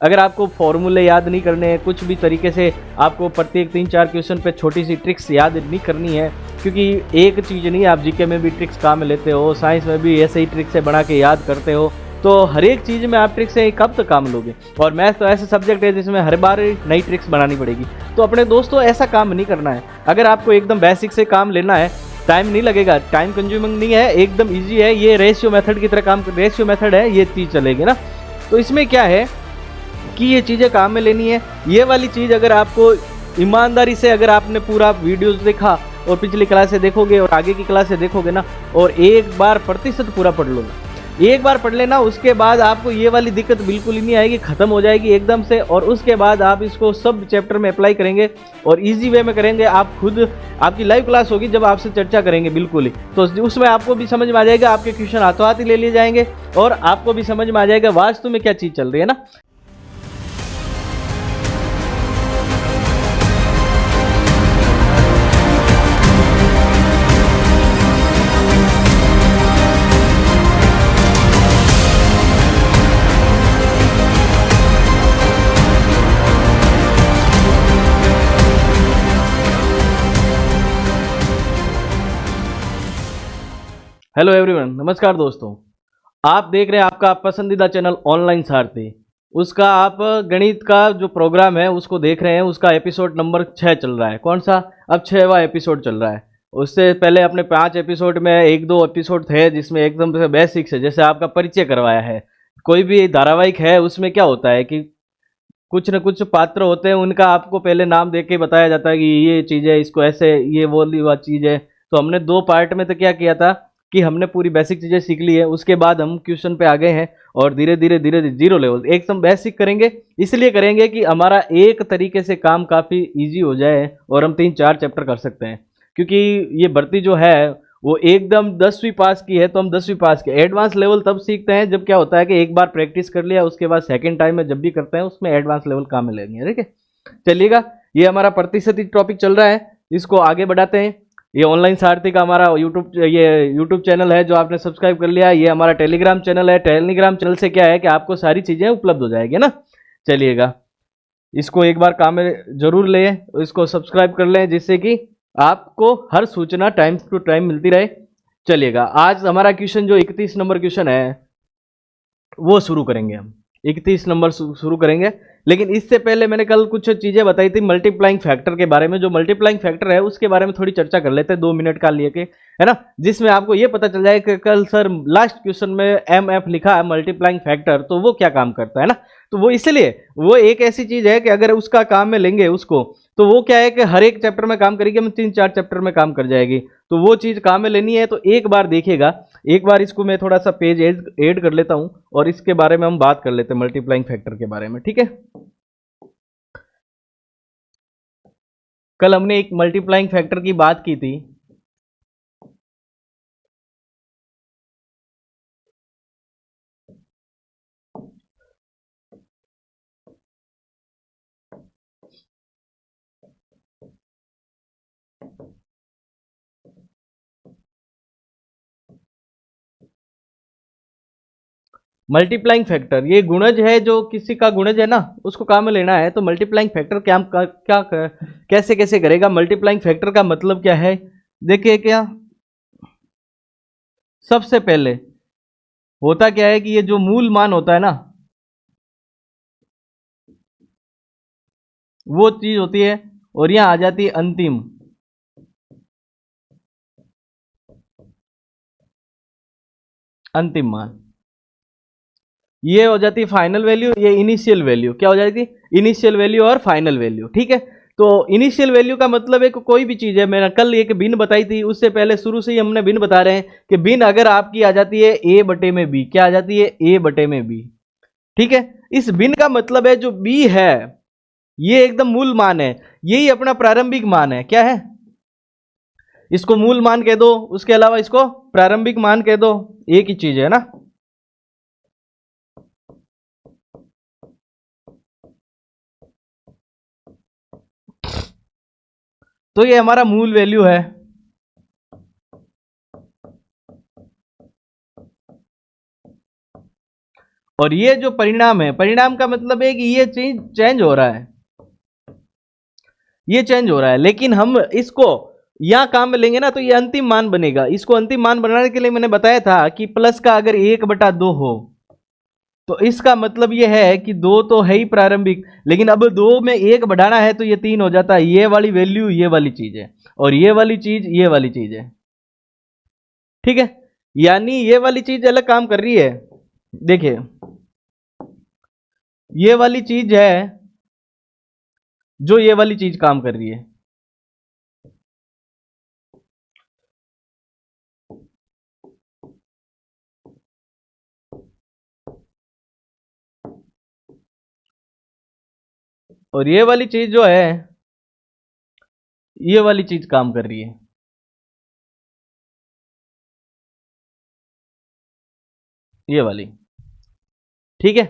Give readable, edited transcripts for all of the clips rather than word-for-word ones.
अगर आपको फॉर्मूले याद नहीं करने हैं, कुछ भी तरीके से आपको प्रत्येक 3-4 क्वेश्चन पे छोटी सी ट्रिक्स याद नहीं करनी है, क्योंकि एक चीज़ नहीं, आप जीके में भी ट्रिक्स काम में लेते हो, साइंस में भी ऐसे ही ट्रिक्स से बना के याद करते हो, तो हर एक चीज़ में आप ट्रिक्स से कब तक काम लोगे। और मैथ तो ऐसा सब्जेक्ट है जिसमें हर बार नई ट्रिक्स बनानी पड़ेगी। तो अपने दोस्तों ऐसा काम नहीं करना है। अगर आपको एकदम बेसिक से काम लेना है, टाइम नहीं लगेगा, टाइम कंज्यूमिंग नहीं है, एकदम ईजी है, ये रेशियो मेथड की तरह काम, रेशियो मेथड है, ये चीज़ चलेगी ना। तो इसमें क्या है कि ये चीज़ें काम में लेनी है। ये वाली चीज़ अगर आपको ईमानदारी से, अगर आपने पूरा वीडियोस देखा और पिछली क्लास से देखोगे और आगे की क्लास से देखोगे ना, और एक बार प्रतिशत पूरा पढ़ लो ना, एक बार पढ़ लेना, उसके बाद आपको ये वाली दिक्कत बिल्कुल ही नहीं आएगी, खत्म हो जाएगी एकदम से। और उसके बाद आप इसको सब चैप्टर में अप्लाई करेंगे और इजी वे में करेंगे। आप खुद, आपकी लाइव क्लास होगी जब आपसे चर्चा करेंगे बिल्कुल ही, तो उसमें आपको भी समझ में आ जाएगा, आपके क्वेश्चन हाथों हाथ ही ले लिए जाएंगे और आपको भी समझ में आ जाएगा वास्तव में क्या चीज़ चल रही है ना। हेलो एवरीवन, नमस्कार दोस्तों। आप देख रहे हैं आपका पसंदीदा चैनल ऑनलाइन सारथी। उसका आप गणित का जो प्रोग्राम है उसको देख रहे हैं, उसका एपिसोड नंबर 6 चल रहा है। कौन सा? अब 6वां एपिसोड चल रहा है। उससे पहले अपने 5 एपिसोड में 1-2 एपिसोड थे जिसमें एकदम से बेसिक से, जैसे आपका परिचय करवाया है। कोई भी धारावाहिक है उसमें क्या होता है कि कुछ न कुछ पात्र होते हैं, उनका आपको पहले नाम देख के बताया जाता है कि ये चीज़ है, इसको ऐसे, ये वो चीज़ है। तो हमने 2 पार्ट में तो क्या किया था कि हमने पूरी बेसिक चीज़ें सीख ली है, उसके बाद हम क्वेश्चन पे आ गए हैं और धीरे धीरे धीरे जीरो लेवल एकदम बेसिक करेंगे। इसलिए करेंगे कि हमारा एक तरीके से काम काफ़ी इजी हो जाए और हम 3-4 चैप्टर कर सकते हैं। क्योंकि ये भर्ती जो है वो एकदम 10वीं पास की है, तो हम 10वीं पास के एडवांस लेवल तब सीखते हैं जब क्या होता है कि एक बार प्रैक्टिस कर लिया, उसके बाद सेकंड टाइम में जब भी करते हैं उसमें एडवांस लेवल काम में लेंगे। ठीक है, चलिएगा। ये हमारा प्रतिशत टॉपिक चल रहा है, इसको आगे बढ़ाते हैं। ये ऑनलाइन सारथी का हमारा यूट्यूब चैनल है जो आपने सब्सक्राइब कर लिया। ये हमारा टेलीग्राम चैनल है। टेलीग्राम चैनल से क्या है कि आपको सारी चीज़ें उपलब्ध हो जाएगी ना। चलिएगा, इसको एक बार काम में जरूर लें, इसको सब्सक्राइब कर लें जिससे कि आपको हर सूचना टाइम टू टाइम मिलती रहे। चलिएगा, आज हमारा क्वेश्चन जो 31 नंबर क्वेश्चन है वो शुरू करेंगे हम। 31 नंबर शुरू करेंगे, लेकिन इससे पहले मैंने कल कुछ चीज़ें बताई थी मल्टीप्लाइंग फैक्टर के बारे में। जो मल्टीप्लाइंग फैक्टर है उसके बारे में थोड़ी चर्चा कर लेते हैं 2 मिनट का लिए के, है ना, जिसमें आपको ये पता चल जाए कि कल सर लास्ट क्वेश्चन में MF लिखा है मल्टीप्लाइंग फैक्टर, तो वो क्या काम करता है ना। तो वो इसलिए वो एक ऐसी चीज़ है कि अगर उसका काम में लेंगे उसको, तो वो क्या है कि हर एक चैप्टर में काम करेगी, हम 3-4 चैप्टर में काम कर जाएगी। तो वो चीज़ काम में लेनी है तो एक बार देखिएगा। एक बार इसको मैं थोड़ा सा पेज ऐड कर लेता हूं और इसके बारे में हम बात कर लेते हैं, मल्टीप्लाइंग फैक्टर के बारे में। ठीक है, कल हमने एक मल्टीप्लाइंग फैक्टर की बात की थी। मल्टीप्लाइंग फैक्टर ये गुणज है, जो किसी का गुणज है ना उसको काम में लेना है। तो मल्टीप्लाइंग फैक्टर कैसे कैसे करेगा। मल्टीप्लाइंग फैक्टर का मतलब क्या है, देखिए, क्या सबसे पहले होता क्या है कि ये जो मूल मान होता है ना, वो चीज होती है, और यहां आ जाती है अंतिम मान। ये हो जाती है फाइनल वैल्यू, ये इनिशियल वैल्यू। क्या हो जाएगी? इनिशियल वैल्यू और फाइनल वैल्यू। ठीक है, तो इनिशियल वैल्यू का मतलब है कि कोई भी चीज है, मैंने कल एक भिन्न बताई थी, उससे पहले शुरू से ही हमने भिन्न बता रहे हैं कि भिन्न अगर आपकी आ जाती है a बटे में b, क्या आ जाती है? a बटे में b। ठीक है, इस भिन्न का मतलब है जो b है ये एकदम मूल मान है, यही अपना प्रारंभिक मान है। क्या है? इसको मूल मान कह दो, उसके अलावा इसको प्रारंभिक मान कह दो, एक ही चीज है ना। तो ये हमारा मूल वैल्यू है। और ये जो परिणाम है, परिणाम का मतलब है कि ये चीज चेंज हो रहा है, ये चेंज हो रहा है। लेकिन हम इसको यहां काम में लेंगे ना तो ये अंतिम मान बनेगा। इसको अंतिम मान बनाने के लिए मैंने बताया था कि प्लस का अगर 1/2 हो तो इसका मतलब ये है कि 2 तो है ही प्रारंभिक, लेकिन अब 2 में 1 बढ़ाना है तो ये 3 हो जाता है। ये वाली वैल्यू ये वाली चीज है, और ये वाली चीज ये वाली चीज है। ठीक है, यानी ये वाली चीज अलग काम कर रही है। देखिए ये वाली चीज है जो ये वाली चीज काम कर रही है। और ये वाली चीज जो है ये वाली चीज काम कर रही है। ये वाली, ठीक है।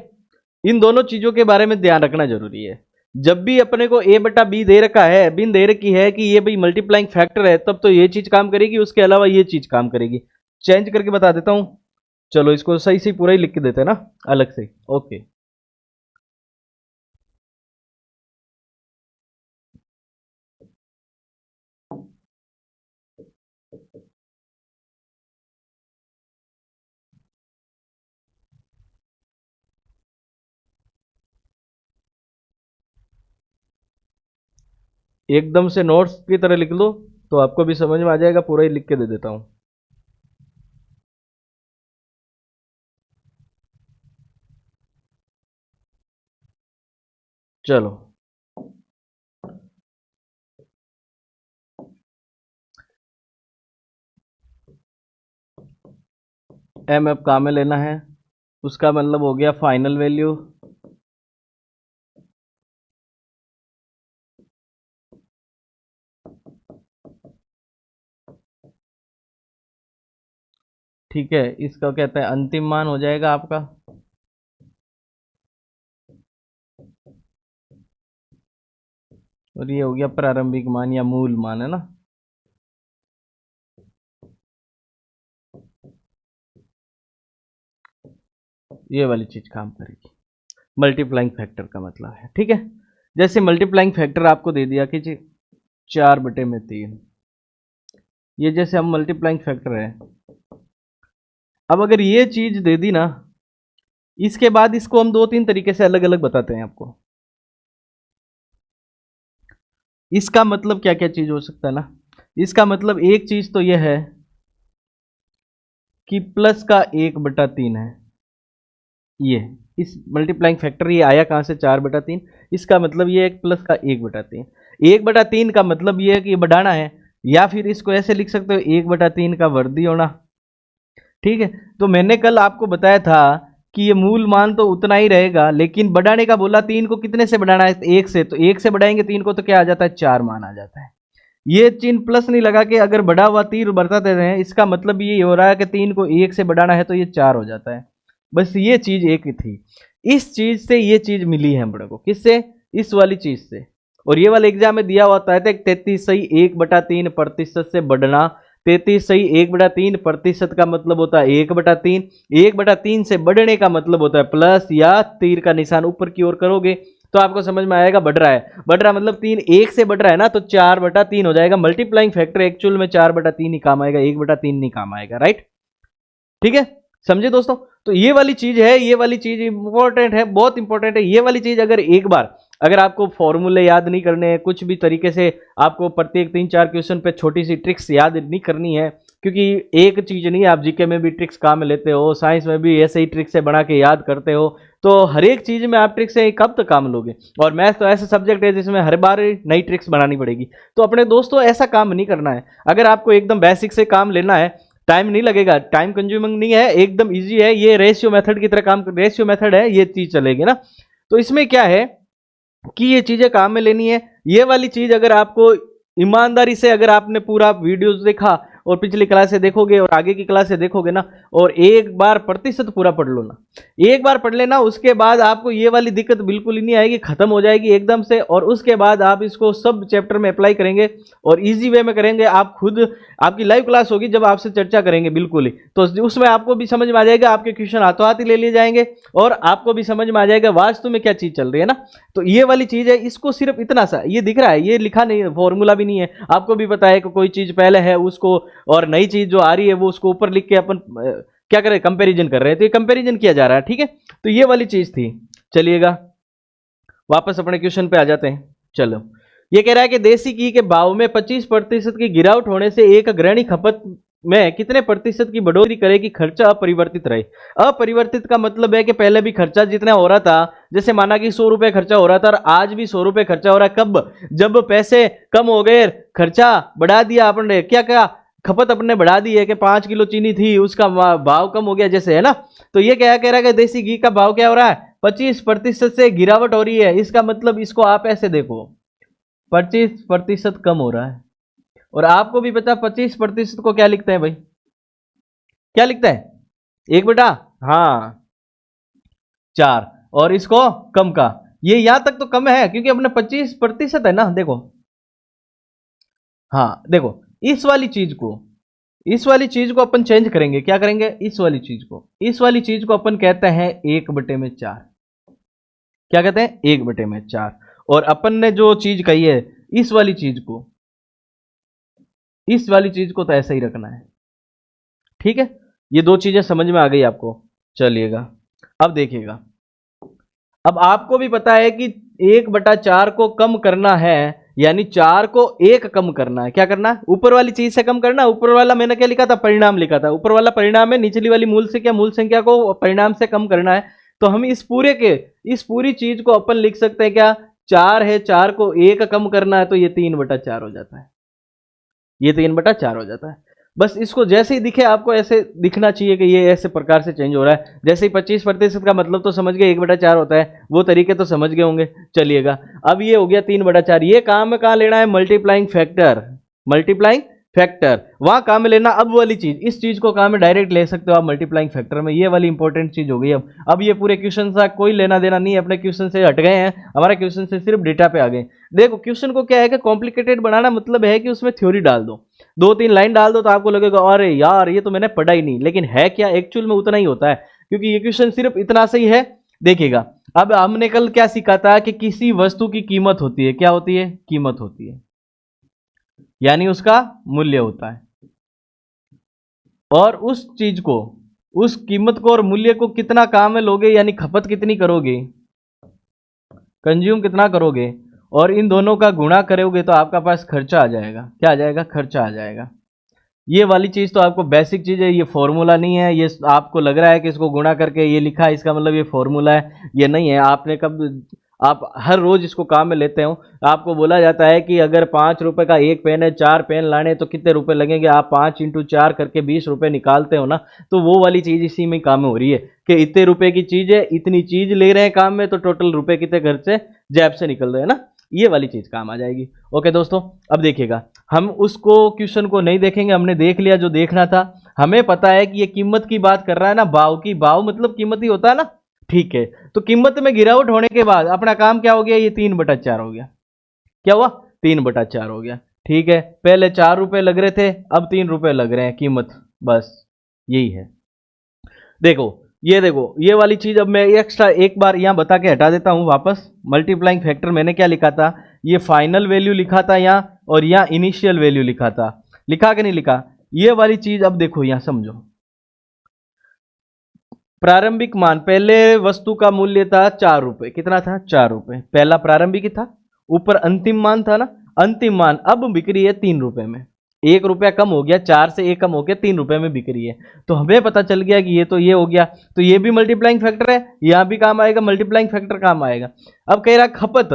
इन दोनों चीजों के बारे में ध्यान रखना जरूरी है। जब भी अपने को a/b दे रखा है, बिन दे रखी है कि ये भाई मल्टीप्लाइंग फैक्टर है, तब तो ये चीज काम करेगी, उसके अलावा ये चीज काम करेगी। चेंज करके बता देता हूं, चलो इसको सही से पूरा ही लिख के देते हैं ना अलग से। ओके, एकदम से नोट्स की तरह लिख लो तो आपको भी समझ में आ जाएगा, पूरा ही लिख के दे देता हूं। चलो एफ काम में लेना है, उसका मतलब हो गया फाइनल वैल्यू। ठीक है, इसका कहते हैं अंतिम मान हो जाएगा आपका। और ये हो गया प्रारंभिक मान या मूल मान, है ना। ये वाली चीज काम करेगी, मल्टीप्लाइंग फैक्टर का मतलब है। ठीक है, जैसे मल्टीप्लाइंग फैक्टर आपको दे दिया कि 4/3, ये जैसे हम मल्टीप्लाइंग फैक्टर है। अब अगर ये चीज दे दी ना, इसके बाद इसको हम 2-3 तरीके से अलग अलग बताते हैं आपको। इसका मतलब क्या क्या चीज हो सकता है ना, इसका मतलब एक चीज तो यह है कि प्लस का 1/3 है। ये इस मल्टीप्लाइंग फैक्टर ये आया कहां से, 4/3। इसका मतलब ये है प्लस का 1/3। 1/3 का मतलब ये है कि ये बढ़ाना है, या फिर इसको ऐसे लिख सकते हो 1/3 का वर्दी होना। ठीक है, तो मैंने कल आपको बताया था कि ये मूल मान तो उतना ही रहेगा, लेकिन बढ़ाने का बोला 3 को कितने से बढ़ाना है, 1 से। तो 1 से बढ़ाएंगे 3 को तो क्या आ जाता है, 4 मान आ जाता है। ये चिन्ह प्लस नहीं लगा के अगर बढ़ा हुआ तीर बढ़ता देते हैं, इसका मतलब ये हो रहा है कि 3 को 1 से बढ़ाना है तो ये 4 हो जाता है। बस ये चीज एक ही थी, इस चीज से ये चीज मिली है हम लोगों को, किससे, इस वाली चीज से। और ये वाला एग्जाम में दिया होता है 33 सही 1/3% से बढ़ना। 33 सही 1/3% का मतलब होता है 1/3। 1/3 से बढ़ने का मतलब होता है प्लस, या तीर का निशान ऊपर की ओर करोगे तो आपको समझ में आएगा बढ़ रहा है। बढ़ रहा मतलब 3 1 से बढ़ रहा है ना, तो 4/3 हो जाएगा। मल्टीप्लाइंग फैक्टर एक्चुअल में 4/3 ही काम आएगा, 1/3 नहीं काम आएगा। राइट, ठीक है, समझे दोस्तों। तो ये वाली चीज है, ये वाली चीज इंपॉर्टेंट है, बहुत इंपॉर्टेंट है। ये वाली चीज अगर एक बार, अगर आपको फॉर्मूले याद नहीं करने हैं, कुछ भी तरीके से आपको प्रत्येक 3-4 क्वेश्चन पे छोटी सी ट्रिक्स याद नहीं करनी है, क्योंकि एक चीज नहीं, आप जीके में भी ट्रिक्स काम में लेते हो, साइंस में भी ऐसे ही ट्रिक से बना के याद करते हो, तो हर एक चीज में आप ट्रिक से कब तक काम लोगे। और मैथ तो ऐसा सब्जेक्ट है जिसमें हर बार नई ट्रिक्स बनानी पड़ेगी। तो अपने दोस्तों ऐसा काम नहीं करना है। अगर आपको एकदम बेसिक से काम लेना है, टाइम नहीं लगेगा, टाइम कंज्यूमिंग नहीं है, एकदम इजी है, ये रेशियो मेथड की तरह काम, रेशियो मेथड है, ये चीज चलेगी ना। तो इसमें क्या है कि ये चीजें काम में लेनी है। ये वाली चीज अगर आपको ईमानदारी से, अगर आपने पूरा वीडियोस देखा और पिछली क्लासें देखोगे और आगे की क्लासें देखोगे ना, और एक बार प्रतिशत पूरा पढ़ लो ना, एक बार पढ़ लेना, उसके बाद आपको ये वाली दिक्कत बिल्कुल ही नहीं आएगी, खत्म हो जाएगी एकदम से। और उसके बाद आप इसको सब चैप्टर में अप्लाई करेंगे और इजी वे में करेंगे। आप खुद, आपकी लाइव क्लास होगी जब आपसे चर्चा करेंगे बिल्कुल ही, तो उसमें आपको भी समझ में आ जाएगा, आपके क्वेश्चन हाथों हाथ ही ले लिए जाएंगे और आपको भी समझ में आ जाएगा वास्तु में क्या चीज चल रही है ना। तो ये वाली चीज है, इसको सिर्फ इतना सा ये दिख रहा है, ये लिखा नहीं है, फॉर्मूला भी नहीं है, आपको भी पता है कि कोई चीज पहले है उसको, और नई चीज जो आ रही है वो उसको ऊपर लिख के अपन क्या करें, कंपैरिजन कर रहे हैं, तो ये कंपैरिजन किया जा रहा है, ठीक है। तो ये वाली चीज थी। चलिएगा वापस अपने क्वेश्चन पे आ जाते हैं। चलो, ये कह रहा है कि देसी घी के भाव में 25% की गिरावट होने से एक गृहिणी खपत में कितने प्रतिशत की बढ़ोतरी करेगी, खर्चा अपरिवर्तित रहे। अपरिवर्तित का मतलब है कि पहले भी खर्चा जितना हो रहा था, जैसे माना कि 100 रुपए खर्चा हो रहा था और आज भी 100 रुपए खर्चा हो रहा है, कब, जब पैसे कम हो गए, खर्चा बढ़ा दिया आपने, क्या क्या खपत अपने बढ़ा दी है कि 5 किलो चीनी थी उसका भाव कम हो गया, जैसे है ना। तो ये क्या कह रहा है कि देसी घी का भाव क्या हो रहा है, 25% से गिरावट हो रही है। इसका मतलब इसको आप ऐसे देखो, 25% कम हो रहा है, और आपको भी पता 25% को क्या लिखते हैं भाई, क्या लिखता है, 1/, हाँ 4, और इसको कम का, ये यहां तक तो कम है क्योंकि अपने 25% है ना, देखो, हाँ देखो, इस वाली चीज को, इस वाली चीज को अपन चेंज करेंगे, क्या करेंगे, इस वाली चीज को, इस वाली चीज को अपन कहते हैं 1/4, क्या कहते हैं, 1/4। और अपन ने जो चीज कही है इस वाली चीज को, इस वाली चीज को तो ऐसा ही रखना है, ठीक है। ये दो चीजें समझ में आ गई आपको। चलिएगा अब देखिएगा, अब आपको भी पता है कि 1/4 को कम करना है, यानी 4 को 1 कम करना है, क्या करना है, ऊपर वाली चीज से कम करना। ऊपर वाला मैंने क्या लिखा था, परिणाम लिखा था, ऊपर वाला परिणाम है, निचली वाली मूल से क्या, मूल संख्या को परिणाम से कम करना है। तो हम इस पूरे के, इस पूरी चीज को अपन लिख सकते हैं क्या, 4 है, 4 को 1 कम करना है, तो ये 3/4 हो जाता है, ये 3/4 हो जाता है। बस इसको जैसे ही दिखे आपको ऐसे दिखना चाहिए कि ये ऐसे प्रकार से चेंज हो रहा है। जैसे ही 25% का मतलब तो समझ गए 1/4 होता है, वो तरीके तो समझ गए होंगे। चलिएगा अब ये हो गया 3/4। ये काम में कहाँ लेना है, मल्टीप्लाइंग फैक्टर, मल्टीप्लाइंग फैक्टर वहां काम में लेना। अब वाली चीज, इस चीज को काम में डायरेक्ट ले सकते हो आप मल्टीप्लाइंग फैक्टर में, ये वाली इंपॉर्टेंट चीज हो गई। अब ये पूरे क्वेश्चन का कोई लेना देना नहीं है, अपने क्वेश्चन से हट गए हैं, हमारे क्वेश्चन से सिर्फ डेटा पे आ गए। देखो क्वेश्चन को क्या है कि कॉम्प्लिकेटेड बनाना मतलब है कि उसमें थ्योरी डाल दो, 2-3 लाइन डाल दो, तो आपको लगेगा अरे यार ये तो मैंने पढ़ा ही नहीं, लेकिन है क्या, एक्चुअल में उतना ही होता है, क्योंकि ये क्वेश्चन सिर्फ इतना सही है। देखिएगा अब हमने कल क्या सीखा था कि किसी वस्तु की कीमत होती है, क्या होती है, कीमत होती है, यानी उसका मूल्य होता है, और उस चीज को, उस कीमत को और मूल्य को कितना काम में लोगे, यानी खपत कितनी करोगे, कंज्यूम कितना करोगे, और इन दोनों का गुणा करोगे तो आपका पास खर्चा आ जाएगा, क्या आ जाएगा, खर्चा आ जाएगा। ये वाली चीज तो आपको बेसिक चीज है, ये फॉर्मूला नहीं है। ये आपको लग रहा है कि इसको गुणा करके ये लिखा है, इसका मतलब ये फॉर्मूला है, ये नहीं है। आपने कब, आप हर रोज इसको काम में लेते हो, आपको बोला जाता है कि अगर 5 रुपए का एक पेन है, 4 पेन लाने तो कितने रुपए लगेंगे, आप 5 × 4 करके 20 रुपए निकालते हो ना, तो वो वाली चीज इसी में काम में हो रही है कि इतने रुपए की चीज है, इतनी चीज ले रहे हैं काम में, तो टोटल रुपए कितने घर से, जेब से निकल रहे हैं ना, ये वाली चीज काम आ जाएगी। ओके दोस्तों, अब देखिएगा, हम उसको क्वेश्चन को नहीं देखेंगे, हमने देख लिया जो देखना था। हमें पता है कि ये कीमत की बात कर रहा है ना, भाव की, भाव मतलब कीमत ही होता है ना, ठीक है। तो कीमत में गिरावट होने के बाद अपना काम क्या हो गया, ये 3/4 हो गया, क्या हुआ, 3/4 हो गया, ठीक है। पहले 4 रुपए लग रहे थे, अब 3 रुपए लग रहे हैं कीमत, बस यही है। देखो ये देखो, ये वाली चीज अब मैं एक्स्ट्रा एक बार यहां बता के हटा देता हूं वापस। मल्टीप्लाइंग फैक्टर मैंने क्या लिखा था, ये फाइनल वैल्यू लिखा था यहां, और यहां इनिशियल वैल्यू लिखा था, लिखा कि नहीं लिखा, ये वाली चीज अब देखो यहां समझो। प्रारंभिक मान, पहले वस्तु का मूल्य था 4 रुपए, कितना था, 4 रुपए, पहला प्रारंभिक था, ऊपर अंतिम मान था ना, अंतिम मान अब बिक्री है 3 रुपए में, 1 रुपया कम हो गया, 4 से 1 कम हो गया, 3 रुपए में बिक्री है। तो हमें पता चल गया कि ये तो ये हो गया, तो ये भी मल्टीप्लाइंग फैक्टर है, यहां भी काम आएगा, मल्टीप्लाइंग फैक्टर काम आएगा। अब कह रहा खपत,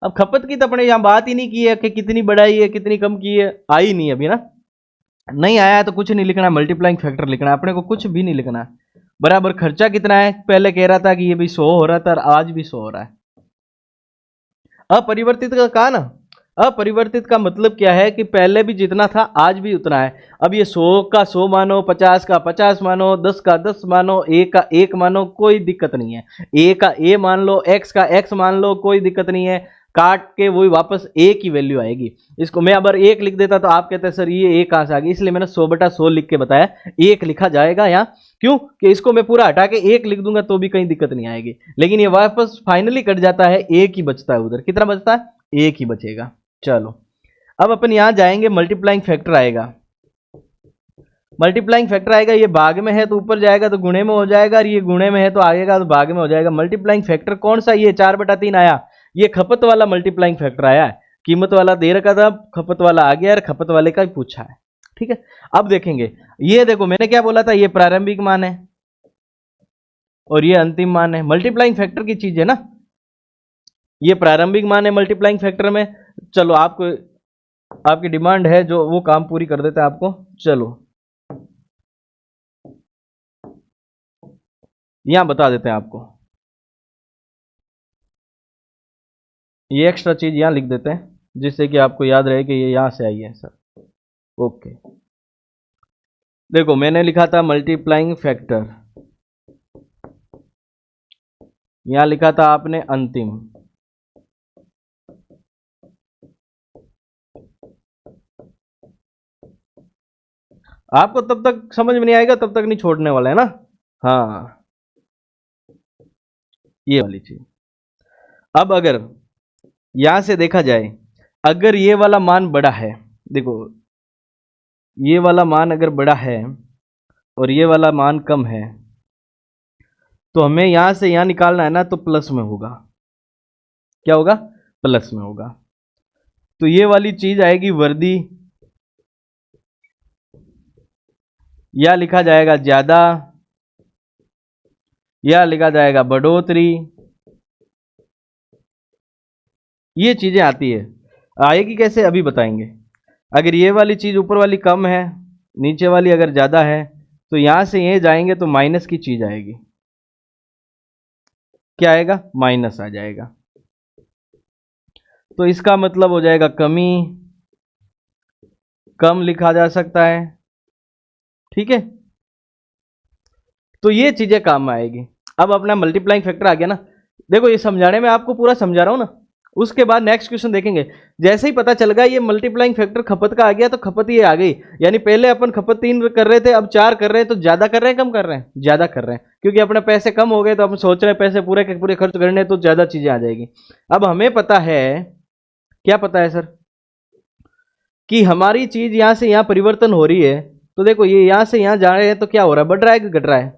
अब खपत की तो अपने यहां बात ही नहीं की है कि कितनी बढ़ाई है कितनी कम की है, आई नहीं अभी ना, नहीं आया है तो कुछ नहीं लिखना, मल्टीप्लाइंग फैक्टर लिखना है अपने को, कुछ भी नहीं लिखना है। बराबर खर्चा कितना है, पहले कह रहा था कि ये भी 100 हो रहा था और आज भी 100 हो रहा है। अपरिवर्तित का कहा ना, अपरिवर्तित का मतलब क्या है कि पहले भी जितना था आज भी उतना है। अब ये 100 का 100 मानो, 50 का 50 मानो, 10 का 10 मानो, ए का 1 मानो, कोई दिक्कत नहीं है। ए का ए मान लो, एक्स का एक्स मान लो, कोई दिक्कत नहीं है। काट के वही वापस ए की वैल्यू आएगी। इसको मैं अगर 1 लिख देता तो आप कहते हैं सर ये ए कहां से आ गई, इसलिए मैंने 100/100 लिख के बताया। 1 लिखा जाएगा यहाँ, क्यों कि इसको मैं पूरा हटा के 1 लिख दूंगा तो भी कहीं दिक्कत नहीं आएगी, लेकिन ये वापस फाइनली कट जाता है, 1 ही बचता है। उधर कितना बचता है? 1 ही बचेगा। चलो अब अपन यहां जाएंगे, मल्टीप्लाइंग फैक्टर आएगा। मल्टीप्लाइंग फैक्टर आएगा, ये भाग में है तो ऊपर जाएगा तो गुणे में हो जाएगा, और ये गुणे में है तो आएगा तो भाग में हो जाएगा। मल्टीप्लाइंग फैक्टर कौन सा? ये 4/3 आया, ये खपत वाला मल्टीप्लाइंग फैक्टर आया है। कीमत वाला दे रखा था, खपत वाला आ गया और खपत वाले का ही पूछा है। ठीक है, अब देखेंगे। ये देखो मैंने क्या बोला था, ये प्रारंभिक मान है और ये अंतिम मान है। मल्टीप्लाइंग फैक्टर की चीज है ना, ये प्रारंभिक मान है मल्टीप्लाइंग फैक्टर में। चलो आपको आपकी डिमांड है जो वो काम पूरी कर देते हैं आपको। चलो यहां बता देते हैं आपको, ये एक्स्ट्रा चीज यहां लिख देते हैं जिससे कि आपको याद रहे कि ये यहां से आई है सर। ओके, देखो मैंने लिखा था मल्टीप्लाइंग फैक्टर, यहां लिखा था आपने अंतिम। आपको तब तक समझ में नहीं आएगा, तब तक नहीं छोड़ने वाला है ना। हाँ, ये वाली चीज। अब अगर यहां से देखा जाए, अगर ये वाला मान बड़ा है, देखो ये वाला मान अगर बड़ा है और ये वाला मान कम है, तो हमें यहां से यहां निकालना है ना, तो प्लस में होगा। क्या होगा? प्लस में होगा। तो ये वाली चीज आएगी वर्दी, या लिखा जाएगा ज्यादा, या लिखा जाएगा बढ़ोतरी। ये चीजें आती है, आएगी कैसे अभी बताएंगे। अगर ये वाली चीज ऊपर वाली कम है, नीचे वाली अगर ज्यादा है, तो यहां से ये जाएंगे तो माइनस की चीज आएगी। क्या आएगा? माइनस आ जाएगा। तो इसका मतलब हो जाएगा कमी, कम लिखा जा सकता है। ठीक है, तो ये चीजें काम में आएगी। अब अपना मल्टीप्लाइंग फैक्टर आ गया ना। देखो ये समझाने में आपको पूरा समझा रहा हूं ना, उसके बाद नेक्स्ट क्वेश्चन देखेंगे। जैसे ही पता चल गया ये मल्टीप्लाइंग फैक्टर खपत का आ गया, तो खपत ये आ गई, यानी पहले अपन खपत 3 कर रहे थे, अब 4 कर रहे हैं। तो ज्यादा कर रहे हैं कम कर रहे हैं? ज्यादा कर रहे हैं, क्योंकि अपने पैसे कम हो गए, तो अपन सोच रहे हैं पैसे पूरे के पूरे खर्च करने, तो ज्यादा चीजें आ जाएगी। अब हमें पता है, क्या पता है सर, कि हमारी चीज यहां से यहां परिवर्तन हो रही है। तो देखो ये यहां से यहां जा रहे हैं, तो क्या हो रहा है? बढ़ रहा है कि घट रहा है?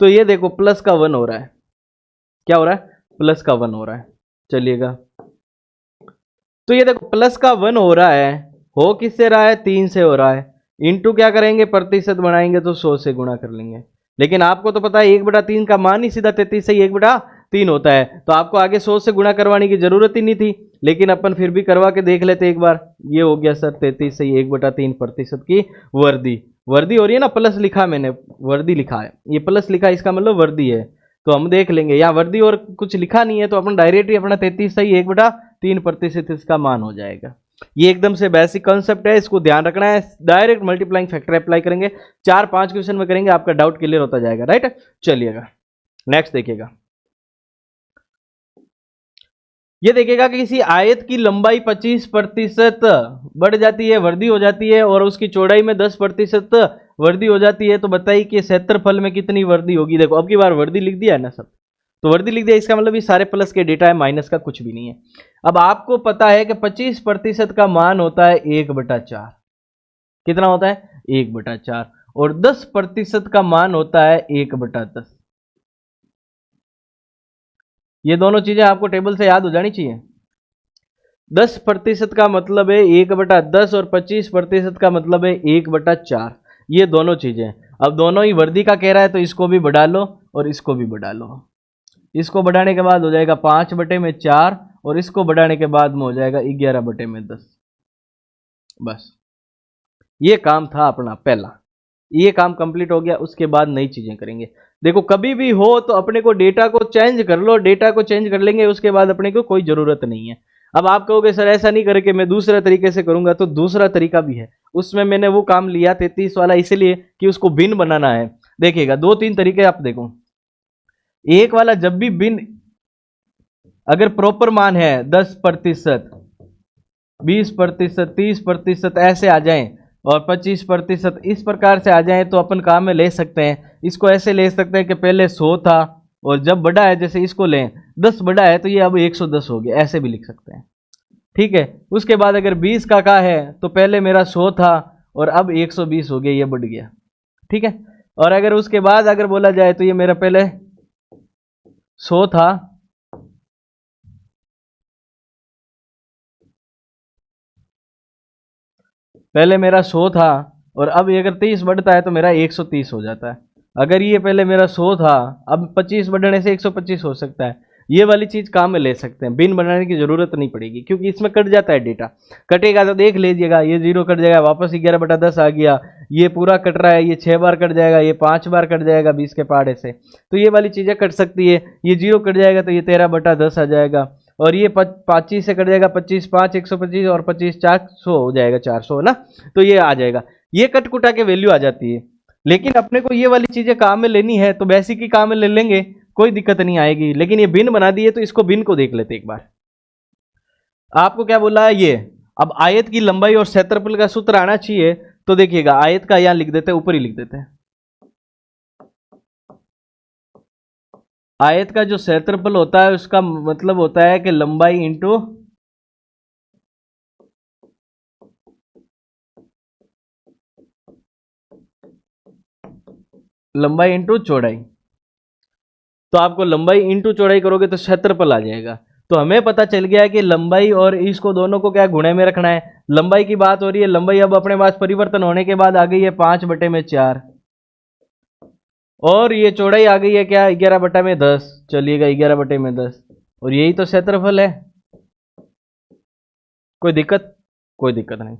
तो ये देखो प्लस का 1 हो रहा है। क्या हो रहा है? प्लस का 1 हो रहा है। चलिएगा, तो ये देखो प्लस का 1 हो रहा है, हो किससे रहा है? 3 से हो रहा है। इंटू क्या करेंगे? प्रतिशत बनाएंगे तो 100 से गुणा कर लेंगे। लेकिन आपको तो पता है 1/3 का मान ही सीधा 33 से ही 1/3 होता है, तो आपको आगे 100 से गुणा करवाने की जरूरत ही नहीं थी। लेकिन अपन फिर भी करवा के देख लेते एक बार। ये हो गया सर 33 से 1/3 प्रतिशत की वर्दी। वर्दी हो रही है ना, प्लस लिखा मैंने, वर्दी लिखा है, ये प्लस लिखा है, इसका मतलब वर्दी है। तो हम देख लेंगे, यहाँ वर्दी और कुछ लिखा नहीं है, तो अपन डायरेक्ट ही अपना 33 से 1/3 प्रतिशत इसका मान हो जाएगा। ये एकदम से बेसिक कॉन्सेप्ट है, इसको ध्यान रखना है। डायरेक्ट मल्टीप्लाइंग फैक्टर अप्लाई करेंगे, 4-5 क्वेश्चन में करेंगे, आपका डाउट क्लियर होता जाएगा। राइट, चलिएगा नेक्स्ट देखिएगा। ये देखिएगा कि किसी आयत की लंबाई 25% बढ़ जाती है, वृद्धि हो जाती है, और उसकी चौड़ाई में 10% वृद्धि हो जाती है, तो बताइए कि क्षेत्रफल में कितनी वृद्धि होगी। देखो अब की बार वृद्धि लिख दिया है ना सब, तो वृद्धि लिख दिया, इसका मतलब ये सारे प्लस के डेटा है, माइनस का कुछ भी नहीं है। अब आपको पता है कि 25% का मान होता है 1/4। कितना होता है? 1/4। और 10% का मान होता है 1/10। ये दोनों चीजें आपको टेबल से याद हो जानी चाहिए। 10% का मतलब है 1/10 और 25% का मतलब है 1/4। ये दोनों चीजें, अब दोनों ही वर्दी का कह रहा है, तो इसको भी बढ़ा लो और इसको भी बढ़ा लो। इसको बढ़ाने के बाद हो जाएगा 5/4, और इसको बढ़ाने के बाद में हो जाएगा 11/10। बस ये काम था अपना पहला, ये काम कंप्लीट हो गया। उसके बाद नई चीजें करेंगे। देखो कभी भी हो तो अपने को डेटा को चेंज कर लो, डेटा को चेंज कर लेंगे, उसके बाद अपने को कोई जरूरत नहीं है। अब आप कहोगे सर ऐसा नहीं करके मैं दूसरे तरीके से करूंगा, तो दूसरा तरीका भी है। उसमें मैंने वो काम लिया 33 वाला इसलिए कि उसको भिन्न बनाना है। देखिएगा 2-3 तरीके आप देखो। एक वाला जब भी भिन्न, अगर प्रॉपर मान है 10%, 20%, 30% ऐसे आ जाएं और 25% इस प्रकार से आ जाएं तो अपन काम में ले सकते हैं। इसको ऐसे ले सकते हैं कि पहले 100 था और जब बड़ा है, जैसे इसको लें 10 बड़ा है तो ये अब 110 हो गया, ऐसे भी लिख सकते हैं। ठीक है। उसके बाद अगर 20 का है तो पहले मेरा 100 था और अब 120 हो गया, ये बढ़ गया। ठीक है। और अगर उसके बाद अगर बोला जाए तो ये मेरा पहले 100 था, पहले मेरा 100 था और अब ये अगर 30 बढ़ता है तो मेरा 130 हो जाता है। अगर ये पहले मेरा 100 था, अब 25 बढ़ने से 125 हो सकता है। ये वाली चीज काम में ले सकते हैं, बिन बनाने की जरूरत नहीं पड़ेगी क्योंकि इसमें कट जाता है डेटा। कटेगा तो देख लीजिएगा, ये 0 कट जाएगा, वापस 11/10 आ गया। ये पूरा कट रहा है, ये 6 बार कट जाएगा, ये 5 बार कट जाएगा 20 के पहाड़े से, तो ये वाली चीजें कट सकती है। ये 0 कट जाएगा तो ये 13/10 आ जाएगा। और ये 25 से कट जाएगा, 25 5 125 और 25 400 हो जाएगा, 400 है ना, तो ये आ जाएगा। ये कट कुटा के वैल्यू आ जाती है। लेकिन अपने को ये वाली चीजें काम में लेनी है तो बेसिक ही काम में ले लेंगे, कोई दिक्कत नहीं आएगी। लेकिन ये भिन्न बना दिए तो इसको भिन्न को देख लेते एक बार। आपको क्या बोला है ये, अब आयत की लंबाई और क्षेत्रफल का सूत्र आना चाहिए। तो देखिएगा आयत का यहां लिख देते हैं, ऊपर ही लिख देते हैं। आयत का जो क्षेत्रफल होता है उसका मतलब होता है कि लंबाई इंटू लंबाई इंटू चौड़ाई। तो आपको लंबाई इंटू चौड़ाई करोगे तो क्षेत्रफल आ जाएगा। तो हमें पता चल गया है कि लंबाई और इसको दोनों को क्या गुणे में रखना है। लंबाई की बात हो रही है, लंबाई अब अपने पास परिवर्तन होने के बाद आ गई है 5/4 और ये चौड़ाई आ गई है क्या 11/10। चलिएगा 11/10 और यही तो क्षेत्रफल है। कोई दिक्कत, कोई दिक्कत नहीं।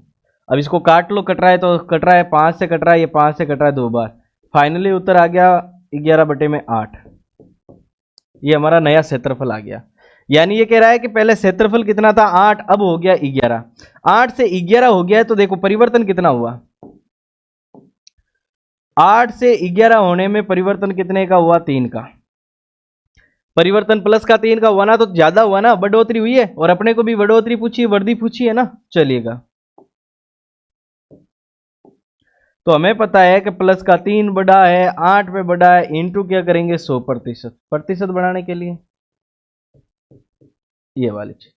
अब इसको काट लो, कट रहा है तो कट रहा है, 5 से कट रहा है, ये 5 से कट रहा है 2 बार। फाइनली उत्तर आ गया 11/8। ये हमारा नया क्षेत्रफल आ गया। यानी ये कह रहा है कि पहले क्षेत्रफल कितना था 8, अब हो गया 11। 8 से 11 हो गया है तो देखो परिवर्तन कितना हुआ। 8 से 11 होने में परिवर्तन कितने का हुआ, 3 का। परिवर्तन प्लस का 3 का हुआ ना, तो ज्यादा हुआ ना, बढ़ोतरी हुई है। और अपने को भी बढ़ोतरी पूछी है, वर्दी पूछी है ना। चलिएगा तो हमें पता है कि प्लस का 3 बड़ा है, 8 पे बड़ा है, इंटू क्या करेंगे 100%। प्रतिशत बढ़ाने के लिए ये वाली चीज।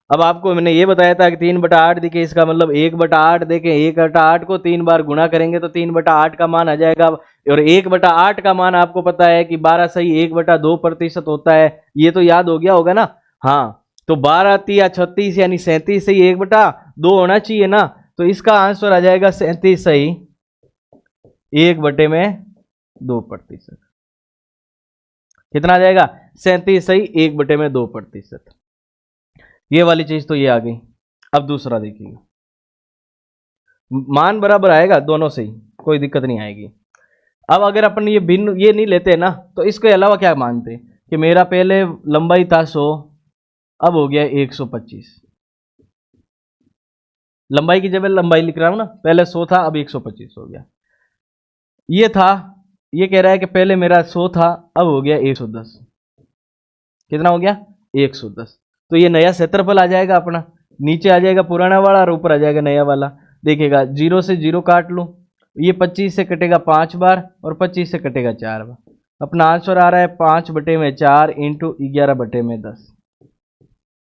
अब आपको मैंने ये बताया था कि 3/8 दिखे, इसका मतलब 1/8 देखें, 1/8 को 3 बार गुणा करेंगे तो 3/8 का मान आ जाएगा। और 1/8 का मान आपको पता है कि 12 सही 1/2% होता है। ये तो याद हो गया होगा ना। हाँ, तो 12 या 36 यानी 37 सही 1/2 होना चाहिए ना। तो इसका आंसर आ जाएगा 37 सही 1/2%। कितना आ जाएगा 37 सही 1/2%। ये वाली चीज तो ये आ गई। अब दूसरा देखिए, मान बराबर आएगा दोनों से ही, कोई दिक्कत नहीं आएगी। अब अगर अपन ये भिन्न ये नहीं लेते ना, तो इसके अलावा क्या मानते कि मेरा पहले लंबाई था 100, अब हो गया 125। लंबाई की जगह लंबाई लिख रहा हूं ना, पहले 100 था अब 125 हो गया। ये था, ये कह रहा है कि पहले मेरा 100 था अब हो गया 110। कितना हो गया 110। तो ये नया क्षेत्रफल आ जाएगा अपना, नीचे आ जाएगा पुराना वाला और ऊपर आ जाएगा नया वाला। देखिएगा 0 से 0 काट लो, ये 25 से कटेगा 5 बार और 25 से कटेगा 4 बार। अपना आंसर आ रहा है 5/4 इंटू 11/10।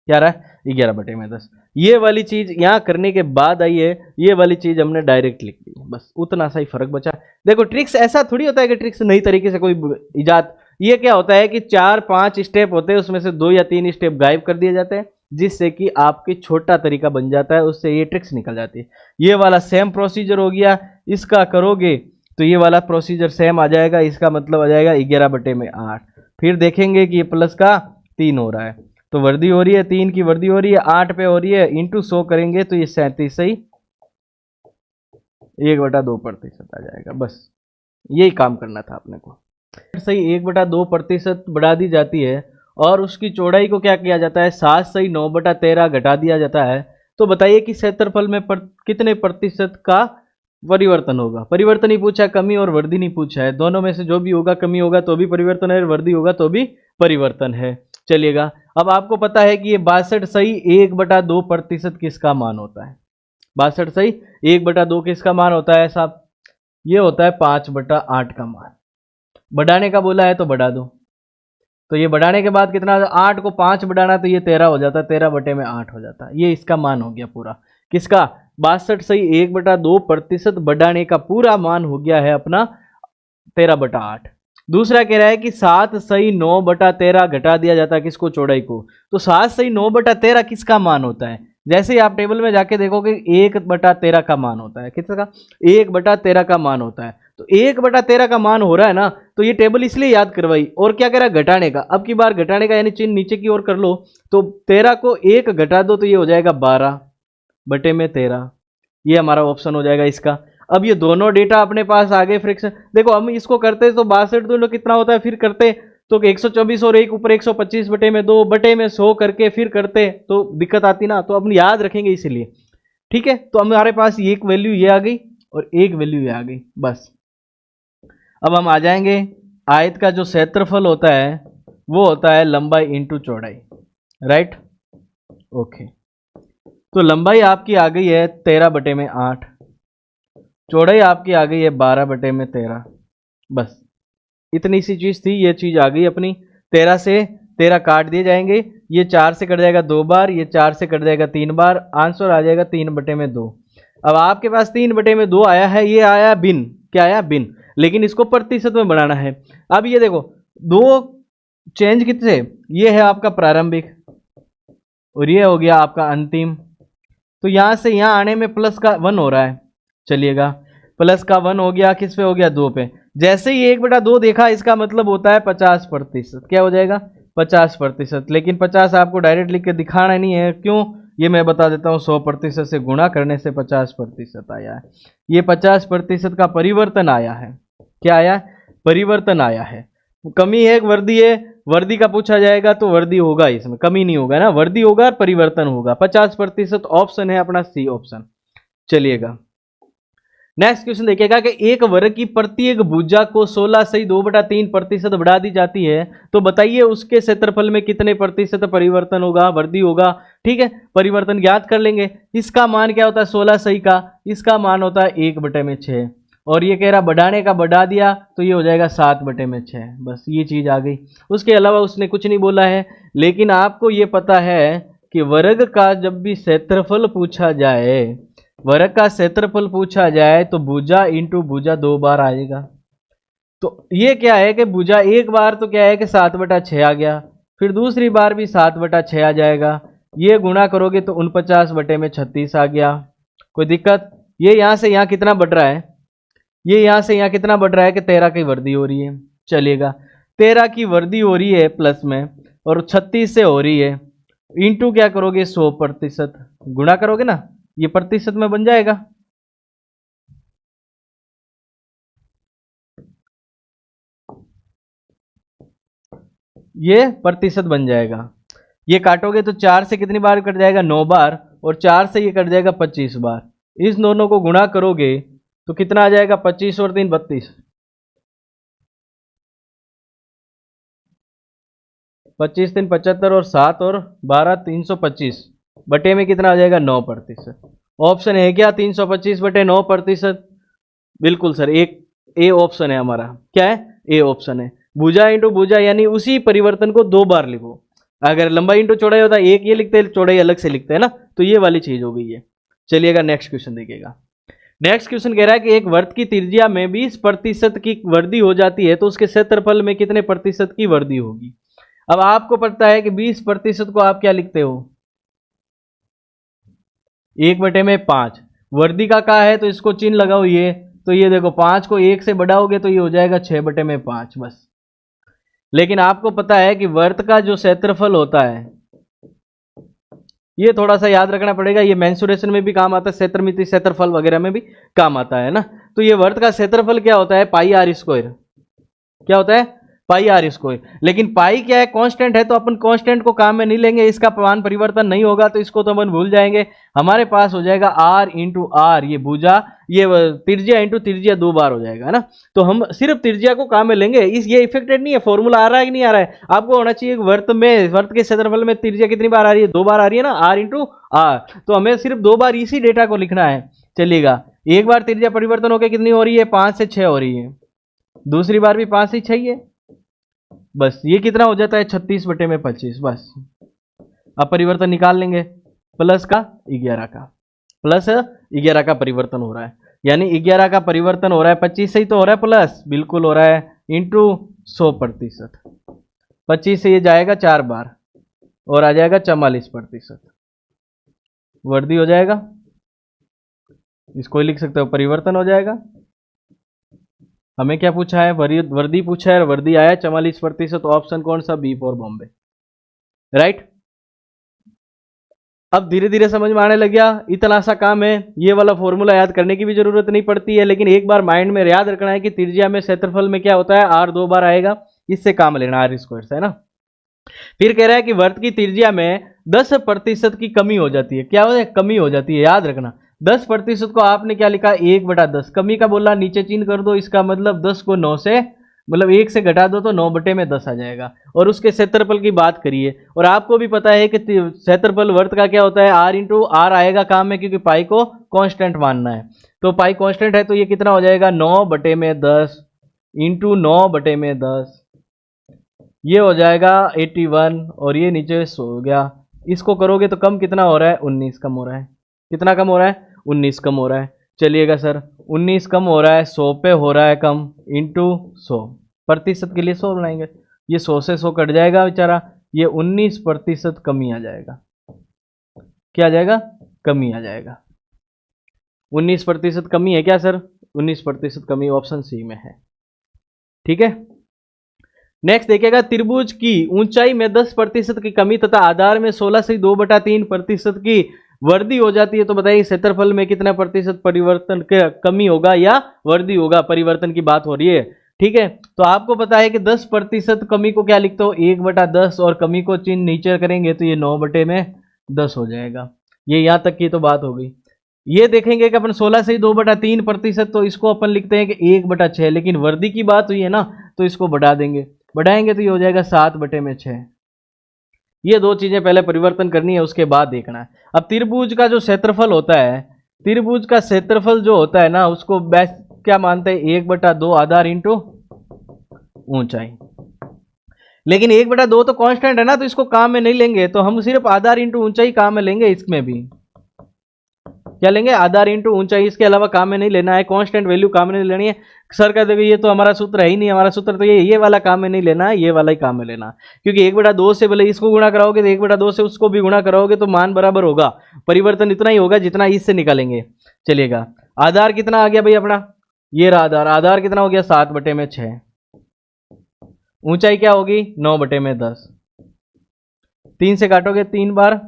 क्या रहा है 11/10। ये वाली चीज यहां करने के बाद आई है, ये वाली चीज हमने डायरेक्ट लिख दी, बस उतना सा ही फर्क बचा। देखो ट्रिक्स ऐसा थोड़ी होता है कि ट्रिक्स नई तरीके से कोई इजाद, ये क्या होता है कि 4-5 स्टेप होते हैं, उसमें से 2 या 3 स्टेप गायब कर दिए जाते हैं, जिससे कि आपकी छोटा तरीका बन जाता है, उससे ये ट्रिक्स निकल जाती है। ये वाला सेम प्रोसीजर हो गया, इसका करोगे तो ये वाला प्रोसीजर सेम आ जाएगा, इसका मतलब आ जाएगा 11/8। फिर देखेंगे कि ये प्लस का 3 हो रहा है, तो वर्दी हो रही है 3 की वर्दी हो रही है 8 पे हो रही है, इंटू 100 करेंगे तो ये 37 सही 1/2% आ जाएगा। बस यही काम करना था अपने को। सही 1/2% बढ़ा दी जाती है और उसकी चौड़ाई को क्या किया जाता है, 7 सही 9/13 घटा दिया जाता है, तो बताइए कि क्षेत्रफल में कितने प्रतिशत का परिवर्तन होगा। परिवर्तन ही पूछा है, कमी और वृद्धि नहीं पूछा है। दोनों में से जो भी होगा, कमी होगा तो भी परिवर्तन है, वृद्धि होगा तो भी परिवर्तन है। चलिएगा, अब आपको पता है कि ये 62 सही 1/2 प्रतिशत किसका मान होता है। 62 सही 1/2 किसका मान होता है साहब, ये होता है 5/8 का मान। बढ़ाने का बोला है तो बढ़ा दो, तो ये बढ़ाने के बाद कितना, 8 को 5 बढ़ाना तो ये 13 हो जाता है, 13/8 हो जाता है। ये इसका मान हो गया पूरा, किसका, 62 सही 1/2 प्रतिशत बढ़ाने का पूरा मान हो गया है अपना 13/8। दूसरा कह रहा है कि 7 सही 9/13 घटा दिया जाता है किसको, चौड़ाई को, तो 7 सही 9/13 किसका मान होता है। जैसे ही आप टेबल में जाके देखोगे 1/13 का मान होता है, किसका, 1/13 का मान होता है। तो 1/13 का मान हो रहा है ना, तो ये टेबल इसलिए याद करवाई। और क्या कह रहा है, घटाने का, अब की बार घटाने का यानी चिन्ह नीचे की ओर कर लो, तो 13 को 1 घटा दो तो ये हो जाएगा 12/13। ये हमारा ऑप्शन हो जाएगा इसका। अब ये दोनों डेटा अपने पास आ गए फ्रिक्शन। देखो हम इसको करते तो 62 दोनों कितना होता है, फिर करते तो 124 और 1 ऊपर 125/2/100 करके फिर करते तो दिक्कत आती ना, तो अब याद रखेंगे इसीलिए। ठीक है, तो हमारे पास एक वैल्यू ये आ गई और एक वैल्यू ये आ गई, बस। अब हम आ जाएंगे, आयत का जो क्षेत्रफल होता है वो होता है लंबाई इंटू चौड़ाई, राइट। ओके, तो लंबाई आपकी आ गई है 13/8, चौड़ाई आपकी आ गई है 12/13, बस इतनी सी चीज थी, ये चीज आ गई अपनी। 13 से 13 काट दिए जाएंगे, ये 4 से कट जाएगा 2 बार, ये 4 से कट जाएगा 3 बार, आंसर आ जाएगा 3/2। अब आपके पास 3/2 आया है, ये आया बिन, क्या आया, बिन, लेकिन इसको प्रतिशत में बढ़ाना है। अब ये देखो, दो चेंज कितने, ये है आपका प्रारंभिक और ये हो गया आपका अंतिम, तो यहां से यहां आने में प्लस का 1 हो रहा है। चलिएगा, प्लस का 1 हो गया, किस पे हो गया, 2 पे। जैसे ही 1/2 देखा, इसका मतलब होता है 50%, क्या हो जाएगा, 50%। लेकिन 50 आपको डायरेक्ट लिख के दिखाना नहीं है, क्यों, ये मैं बता देता हूँ। 100% से गुणा करने से 50% आया है, ये 50% का परिवर्तन आया है। क्या आया, परिवर्तन आया है। कमी है, वृद्धि है, वृद्धि का पूछा जाएगा तो वृद्धि होगा, इसमें कमी नहीं होगा ना, वृद्धि होगा और परिवर्तन होगा। 50% ऑप्शन है अपना सी ऑप्शन। चलिएगा, नेक्स्ट क्वेश्चन देखिएगा कि एक वर्ग की प्रत्येक भुजा को 16 सही 2/3% बढ़ा दी जाती है, तो बताइए उसके क्षेत्रफल में कितने प्रतिशत परिवर्तन होगा, वृद्धि होगा। ठीक है, परिवर्तन ज्ञात कर लेंगे। इसका मान क्या होता है, 16 सही का, इसका मान होता है 1/6, और ये कह रहा बढ़ाने का बढ़ा दिया तो ये हो जाएगा 7/6, बस ये चीज आ गई। उसके अलावा उसने कुछ नहीं बोला है। लेकिन आपको ये पता है कि वर्ग का जब भी क्षेत्रफल पूछा जाए, वर्ग का क्षेत्रफल पूछा जाए तो भुजा इंटू भुजा 2 बार आएगा। तो ये क्या है कि भुजा एक बार तो क्या है कि 7/6 आ गया, फिर दूसरी बार भी 7/6 आ जाएगा, ये गुणा करोगे तो 49/36 आ गया। कोई दिक्कत, ये यहां से यहां कितना बढ़ रहा है, ये यहां से यहां कितना बढ़ रहा है कि 13 की वृद्धि हो रही है। चलिएगा, 13 की वृद्धि हो रही है प्लस में, और 36 से हो रही है, इंटू क्या करोगे 100%, गुणा करोगे ना, ये प्रतिशत में बन जाएगा। ये प्रतिशत बन जाएगा। ये काटोगे तो 4 से कितनी बार कट जाएगा, 9 बार, और 4 से ये कट जाएगा 25 बार। इस दोनों को गुणा करोगे तो कितना आ जाएगा, 25 और 3 32, 25 3 75, और 7 और 12 325, बटे में कितना आ जाएगा 9%। ऑप्शन है क्या 325/9%, बिल्कुल सर, एक ए ऑप्शन है हमारा। क्या है, ए ऑप्शन है। भुजा इंटू भुजा यानी उसी परिवर्तन को 2 बार लिखो। अगर लंबाई इंटू चौड़ाई होता है एक ये लिखते हैं, चौड़ाई अलग से लिखते हैं ना, तो ये वाली चीज हो गई है। चलिएगा, नेक्स्ट क्वेश्चन देखिएगा। नेक्स्ट क्वेश्चन कह रहा है कि एक वृत्त की त्रिज्या में 20% की वृद्धि हो जाती है, तो उसके क्षेत्रफल में कितने प्रतिशत की वृद्धि होगी। अब आपको पता है कि 20% को आप क्या लिखते हो, 1/5। वृद्धि का क्या है तो इसको चिन्ह लगाओ, ये तो ये देखो 5 को 1 से बढ़ाओगे तो ये हो जाएगा 6/5, बस। लेकिन आपको पता है कि वृत्त का जो क्षेत्रफल होता है, ये थोड़ा सा याद रखना पड़ेगा, ये मेंसुरेशन में भी काम आता है, क्षेत्रमिति क्षेत्रफल वगैरह में भी काम आता है ना। तो ये वृत्त का क्षेत्रफल क्या होता है, पाई r स्क्वायर। क्या होता है, पाई आर स्क्वायर। लेकिन पाई क्या है, कांस्टेंट है, तो अपन कांस्टेंट को काम में नहीं लेंगे, इसका मान परिवर्तन नहीं होगा, तो इसको तो अपन भूल जाएंगे। हमारे पास हो जाएगा आर इंटू आर, ये भुजा, ये त्रिज्या इंटू त्रिज्या 2 बार हो जाएगा, है ना। तो हम सिर्फ त्रिज्या को काम में लेंगे, इस ये इफेक्टेड नहीं है, फॉर्मूला आ रहा है कि नहीं आ रहा है, आपको होना चाहिए। वर्त के क्षेत्रफल में त्रिज्या कितनी बार आ रही है, 2 बार आ रही है ना, आर इंटू आर। तो हमें सिर्फ 2 बार इसी डेटा को लिखना है। चलिएगा, एक बार त्रिज्या परिवर्तन होकर कितनी हो रही है, 5 से 6 हो रही है, दूसरी बार भी 5 से 6 ही है, बस ये कितना हो जाता है 36/25। बस अब परिवर्तन निकाल लेंगे, प्लस का 11 का, प्लस 11 का परिवर्तन हो रहा है, यानी 11 का परिवर्तन हो रहा है, 25 से ही तो हो रहा है, प्लस बिल्कुल हो रहा है, इंटू 100%। 25 से ये जाएगा 4 बार और आ जाएगा 44%, वर्दी हो जाएगा, इसको लिख सकते हो, परिवर्तन हो जाएगा। हमें क्या पूछा है, वर्दी पूछा है, वर्दी आया 44%, ऑप्शन कौन सा, बी फॉर बॉम्बे, राइट। अब धीरे धीरे समझ में आने लग गया, इतना सा काम है, ये वाला फॉर्मूला याद करने की भी जरूरत नहीं पड़ती है, लेकिन एक बार माइंड में याद रखना है कि त्रिज्या में क्षेत्रफल में क्या होता है, आर 2 बार आएगा, इससे काम लेना आर स्क्वायर से, है ना। फिर कह रहा है कि वर्त की त्रिज्या में 10% की कमी हो जाती है, क्या होता है, कमी हो जाती है, याद रखना। 10% को आपने क्या लिखा, 1/10, कमी का बोला नीचे चिन्ह कर दो, इसका मतलब 10 को 9 से, मतलब 1 से घटा दो तो 9/10 आ जाएगा। और उसके क्षेत्रफल की बात करिए, और आपको भी पता है कि क्षेत्रफल वर्त का क्या होता है, आर इंटू आर आएगा काम में, क्योंकि पाई को कांस्टेंट मानना है, तो पाई कांस्टेंट है, तो ये कितना हो जाएगा, 9/10 इंटू 9/10, ये हो जाएगा 81, और ये नीचे हो गया। इसको करोगे तो कम कितना हो रहा है, 19 कम हो रहा है, कितना कम हो रहा है, 19 कम हो रहा है। चलिएगा सर, 19 कम हो रहा है, 100 पे हो रहा है कम, इंटू 100, प्रतिशत के लिए 100 बनाएंगे, ये 100 से 100 कट जाएगा बेचारा, ये 19% कमी आ जाएगा, क्या आ जाएगा, कमी आ जाएगा। 19% कमी है क्या सर, 19% कमी ऑप्शन सी में है, ठीक है। नेक्स्ट देखिएगा, त्रिभुज की ऊंचाई में 10% की कमी तथा आधार में 16 से 2/3% की वृद्धि हो जाती है, तो बताइए क्षेत्रफल में कितना प्रतिशत परिवर्तन कमी होगा या वृद्धि होगा, परिवर्तन की बात हो रही है, ठीक है। तो आपको पता है कि 10% कमी को क्या लिखते हो, 1/10, और कमी को चिन्ह नीचे करेंगे तो ये 9/10 हो जाएगा। ये यहां तक की तो बात हो गई। ये देखेंगे कि अपन 16 से 2/3%, तो इसको अपन लिखते हैं कि 1/6, लेकिन वृद्धि की बात हुई है ना, तो इसको बढ़ा देंगे, बढ़ाएंगे तो ये हो जाएगा 7/6। ये दो चीजें पहले परिवर्तन करनी है, उसके बाद देखना है। अब त्रिभुज का जो क्षेत्रफल होता है, त्रिभुज का क्षेत्रफल जो होता है ना, उसको बेस्ट क्या मानते हैं, 1/2 आधार इंटू ऊंचाई। लेकिन 1/2 तो कांस्टेंट है ना, तो इसको काम में नहीं लेंगे, तो हम सिर्फ आधार इंटू ऊंचाई काम में लेंगे। इसमें भी क्या लेंगे, आधार इंटू ऊंचाई, इसके अलावा काम में नहीं लेना है, कांस्टेंट वैल्यू काम में नहीं लेनी है। सर का देखो, ये तो हमारा सूत्र है ही नहीं, हमारा सूत्र तो ये वाला काम में नहीं लेना है, ये वाला ही काम में लेना, क्योंकि 1/2 से भले इसको गुणा कराओगे तो 1/2 से उसको भी गुणा कराओगे तो मान बराबर होगा, परिवर्तन इतना ही होगा जितना इससे निकालेंगे। चलिएगा, आधार कितना आ गया भाई अपना, ये रहा आधार, आधार कितना हो गया 7/6, ऊंचाई क्या होगी 9/10, 3 से काटोगे 3 बार,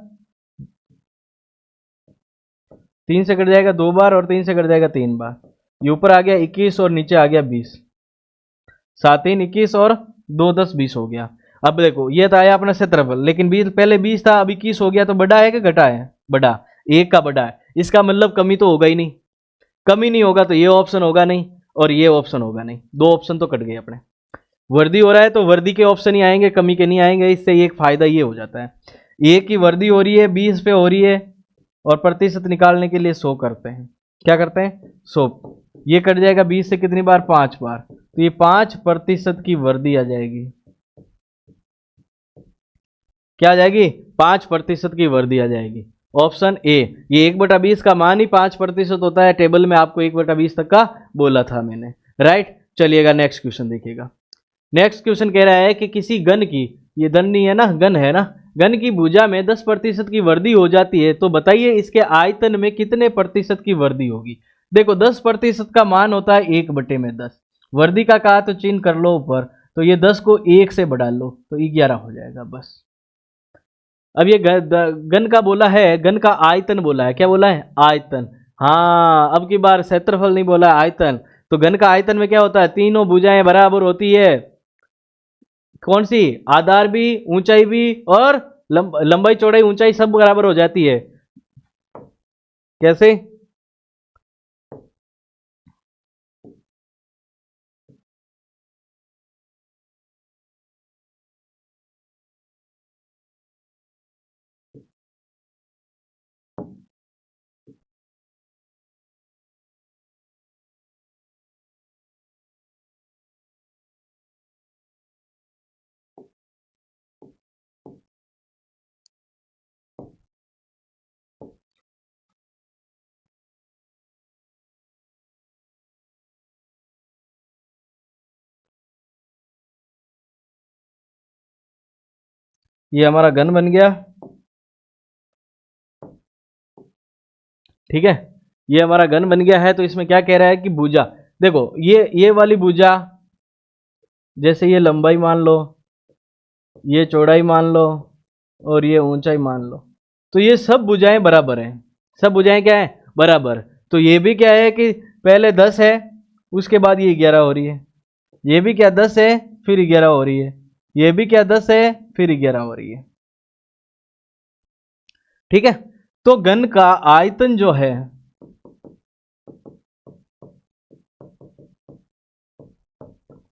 3 से कट जाएगा 2 बार, और 3 से कट जाएगा 3 बार, ये ऊपर आ गया 21 और नीचे आ गया 20, 7 3 21 और 2 10 20 हो गया। अब देखो, ये तो आया अपना क्षेत्रफल, लेकिन 20 पहले 20 था, अब 21 हो गया, तो बड़ा है कि घटा है, बड़ा, एक का बड़ा है, इसका मतलब कमी तो होगा ही नहीं, कमी नहीं होगा तो ये ऑप्शन होगा नहीं और ये ऑप्शन होगा नहीं, दो ऑप्शन तो कट गए अपने। वर्दी हो रहा है तो वर्दी के ऑप्शन ही आएंगे, कमी के नहीं आएंगे। इससे एक फायदा ये हो जाता है, एक की वर्दी हो रही है 20 पे हो रही है, और प्रतिशत निकालने के लिए 100 करते हैं, क्या करते हैं 100, ये कट जाएगा 20 से कितनी बार 5 बार, तो ये 5% की वर्दी आ जाएगी, क्या आ जाएगी 5% की वर्दी आ जाएगी, ऑप्शन ए। ये 1/20 का मान ही 5% होता है, टेबल में आपको 1/20 तक का बोला था मैंने, राइट। चलिएगा नेक्स्ट क्वेश्चन देखिएगा। नेक्स्ट क्वेश्चन कह रहा है कि किसी घन की, ये धन नहीं है ना, घन है ना, घन की भुजा में 10% की वृद्धि हो जाती है, तो बताइए इसके आयतन में कितने प्रतिशत की वृद्धि होगी। देखो 10% का मान होता है 1/10, वृद्धि का कहा तो चिन्ह कर लो ऊपर, तो ये 10 को 1 से बढ़ा लो तो 11 हो जाएगा बस। अब ये घन का बोला है, घन का आयतन बोला है, क्या बोला है आयतन, हाँ अब की बार क्षेत्रफल नहीं बोला है, आयतन। तो घन का आयतन में क्या होता है, तीनों भुजाएं बराबर होती है, कौन सी? आधार भी, ऊंचाई भी, और लंबाई चौड़ाई ऊंचाई सब बराबर हो जाती है। कैसे? ये हमारा घन बन गया। ठीक है, ये हमारा घन बन गया है। तो इसमें क्या कह रहा है कि भुजा, देखो ये वाली भुजा, जैसे ये लंबाई मान लो, ये चौड़ाई मान लो, और ये ऊंचाई मान लो, तो ये सब भुजाएं बराबर हैं। सब भुजाएं क्या है? बराबर। तो ये भी क्या है कि पहले 10 है, उसके बाद ये 11 हो रही है। ये भी क्या 10 है, फिर 11 हो रही है। ये भी क्या 10 है, फिर 11 हो रही है। ठीक है, तो घन का आयतन जो है,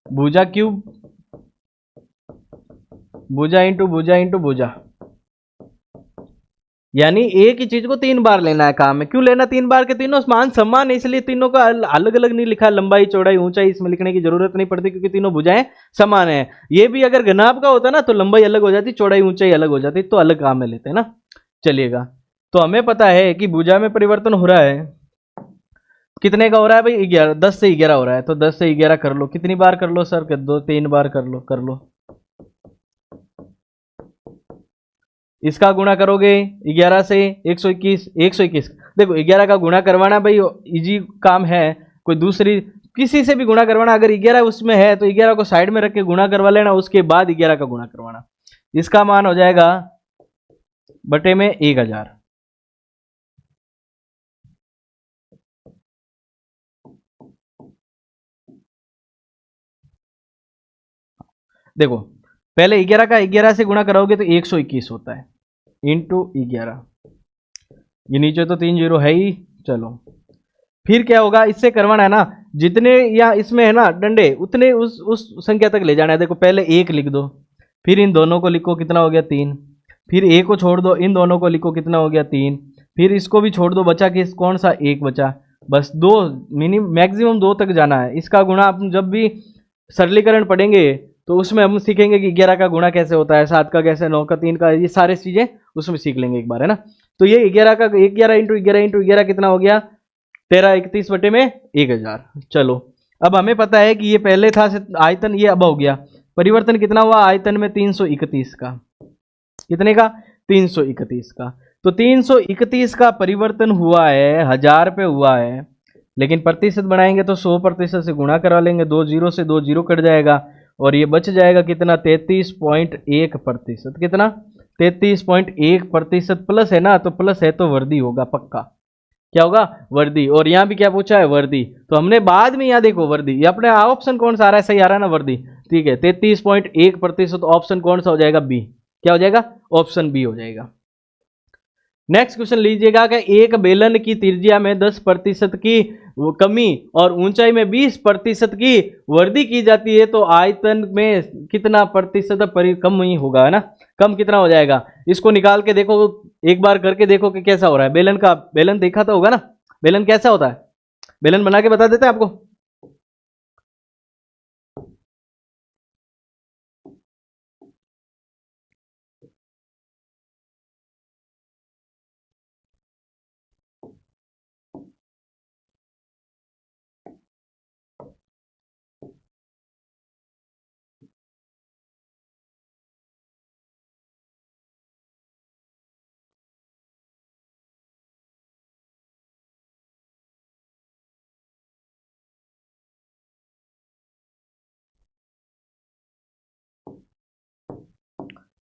भुजा क्यूब, भुजा इंटू भुजा इंटू भुजा, यानी एक ही चीज को 3 बार लेना है काम है। क्यों लेना 3 बार? के तीनों मान समान है, इसलिए तीनों का अलग अलग नहीं लिखा। लंबाई चौड़ाई ऊंचाई इसमें लिखने की जरूरत नहीं पड़ती, क्योंकि तीनों भुजाएं समान है। ये भी अगर घनाभ का होता ना, तो लंबाई अलग हो जाती, चौड़ाई ऊंचाई अलग हो जाती, तो अलग काम में लेते हैं ना। चलिएगा, तो हमें पता है कि भुजा में परिवर्तन हो रहा है। कितने का हो रहा है भाई? 11, 10 से 11 हो रहा है। तो 10 से 11 कर लो। कितनी बार कर लो सर? कर दो, 3 बार कर लो, कर लो। इसका गुणा करोगे 11 से, 121, 121। देखो 11 का गुणा करवाना भाई इजी काम है। कोई दूसरी किसी से भी गुणा करवाना, अगर 11 उसमें है तो 11 को साइड में रख के गुणा करवा लेना, उसके बाद 11 का गुणा करवाना। इसका मान हो जाएगा बटे में 1000। देखो पहले 11 का 11 से गुणा कराओगे तो 121 होता है, इंटू 11। ये नीचे तो 3 जीरो है ही। चलो फिर क्या होगा? इससे करवाना है ना, जितने या इसमें है ना डंडे, उतने उस संख्या तक ले जाना है। देखो पहले 1 लिख दो, फिर इन दोनों को लिखो, कितना हो गया? 3। फिर 1 को छोड़ दो, इन दोनों को लिखो, कितना हो गया? 3। फिर इसको भी छोड़ दो, बचा किस? कौन सा? 1 बचा। बस दो, मिनिमम मैक्सिमम 2 तक जाना है। इसका गुणा आप जब भी सरलीकरण पढ़ेंगे तो उसमें हम सीखेंगे कि 11 का गुणा कैसे होता है, 7 का कैसे, 9 का, 3 का, ये सारी चीजें उसमें सीख लेंगे एक बार, है ना। तो ये 11 का 11 इंटू 11 इंटू 11 कितना हो गया? 1331 बटे में 1000। चलो अब हमें पता है कि ये पहले था आयतन, ये अब हो गया परिवर्तन। कितना हुआ आयतन में? 331 का। कितने का? 331 का। तो 331 का परिवर्तन हुआ है, 1000 पे हुआ है। लेकिन प्रतिशत बनाएंगे तो 100% से गुणा करा लेंगे, 2 जीरो से 2 जीरो कट जाएगा, और ये बच जाएगा कितना? 33.1%। कितना? 33.1%। प्लस है ना, तो प्लस है तो वर्दी होगा पक्का। क्या होगा? वर्दी। और यहाँ भी क्या पूछा है? वर्दी। तो हमने बाद में यहाँ देखो वर्दी, ये अपने ऑप्शन कौन सा आ रहा है? सही आ रहा है ना, वर्दी। ठीक है, 33.1%। ऑप्शन कौन सा हो जाएगा? बी। क्या हो जाएगा? ऑप्शन बी हो जाएगा। नेक्स्ट क्वेश्चन लीजिएगा कि एक बेलन की त्रिज्या में 10% की कमी और ऊंचाई में 20% की वृद्धि की जाती है, तो आयतन में कितना प्रतिशत कम ही होगा, है ना। कम कितना हो जाएगा? इसको निकाल के देखो, एक बार करके देखो कि कैसा हो रहा है। बेलन का, बेलन देखा तो होगा ना, बेलन कैसा होता है? बेलन बना के बता देते हैं आपको।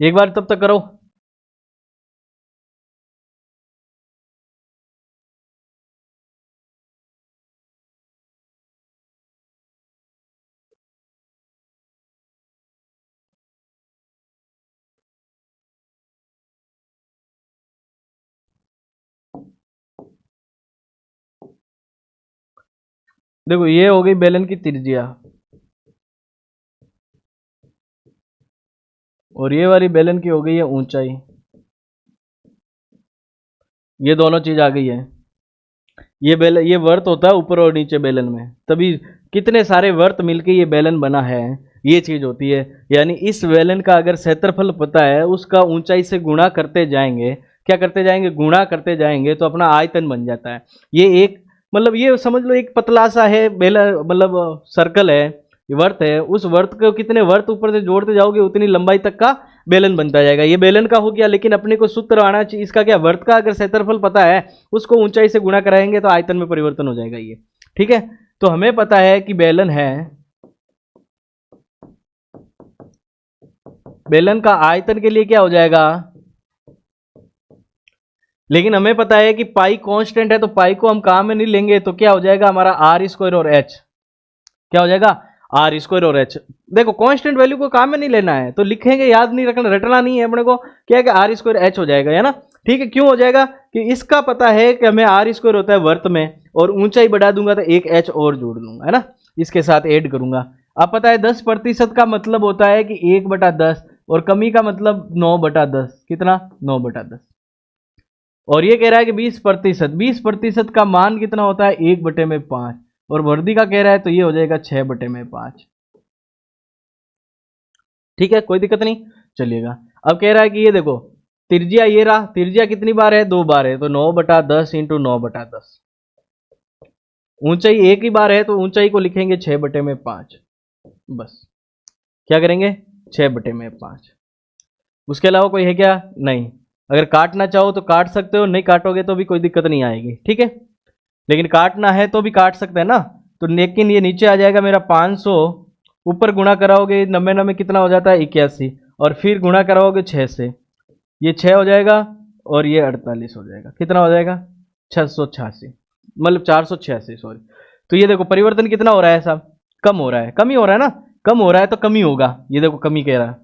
एक बार तब तक करो। देखो ये हो गई बेलन की त्रिज्या और ये वाली बेलन की हो गई है ऊंचाई। ये दोनों चीज आ गई है। ये वर्त होता है ऊपर और नीचे बेलन में, तभी कितने सारे वर्त मिलके ये बेलन बना है, ये चीज होती है। यानी इस बेलन का अगर क्षेत्रफल पता है, उसका ऊंचाई से गुणा करते जाएंगे, क्या करते जाएंगे, गुणा करते जाएंगे, तो अपना आयतन बन जाता है। ये एक मतलब ये समझ लो एक पतला सा है बेलन, मतलब सर्कल है, वर्त है, उस वर्त को कितने वर्त ऊपर से जोड़ते जाओगे उतनी लंबाई तक का बेलन बनता जाएगा। ये बेलन का हो गया, लेकिन अपने को सूत्र आना चाहिए इसका, क्या, वर्त का अगर क्षेत्रफल पता है, उसको ऊंचाई से गुणा कराएंगे तो आयतन में परिवर्तन हो जाएगा ये। ठीक है, तो हमें पता है कि बेलन है, बेलन का आयतन के लिए क्या हो जाएगा, लेकिन हमें पता है कि पाई कांस्टेंट है, तो पाई को हम काम में नहीं लेंगे, तो क्या हो जाएगा हमारा आर स्क्वायर और एच, क्या हो जाएगा आर स्क्वायर और एच। देखो कांस्टेंट वैल्यू को काम में नहीं लेना है, तो लिखेंगे, याद नहीं रखना, रटना नहीं है अपने को, क्या है कि आर स्क्वायर एच हो जाएगा, है ना। ठीक है, क्यों हो जाएगा कि इसका पता है कि हमें आर स्क्वायर होता है वर्त में, और ऊंचाई बढ़ा दूंगा तो एक एच और जोड़ लूंगा, है ना, इसके साथ ऐड करूंगा। अब पता है 10% का मतलब होता है कि 1/10, और कमी का मतलब 9/10, कितना 9/10। और ये कह रहा है कि 20%, 20% का मान कितना होता है 1/5, और वर्दी का कह रहा है तो ये हो जाएगा 6/5। ठीक है, कोई दिक्कत नहीं, चलिएगा। अब कह रहा है कि ये देखो त्रिज्या, ये रहा त्रिज्या कितनी बार है, 2 बार है, तो 9/10 इंटू 9/10। ऊंचाई एक ही बार है, तो ऊंचाई को लिखेंगे 6/5, बस। क्या करेंगे 6/5। उसके अलावा कोई है क्या, नहीं। अगर काटना चाहो तो काट सकते हो, नहीं काटोगे तो भी कोई दिक्कत नहीं आएगी। ठीक है, लेकिन काटना है तो भी काट सकते हैं ना, तो लेकिन ये नीचे आ जाएगा मेरा 500, ऊपर गुणा कराओगे 90 में कितना हो जाता है 81, और फिर गुणा कराओगे 6 से, ये 6 हो जाएगा, और ये 48 हो जाएगा, कितना हो जाएगा 686, मतलब 486, सॉरी। तो ये देखो परिवर्तन कितना हो रहा है साहब, कम हो रहा है, कम ही हो रहा है ना, कम हो रहा है तो कम ही होगा। ये देखो कमी कह रहा है,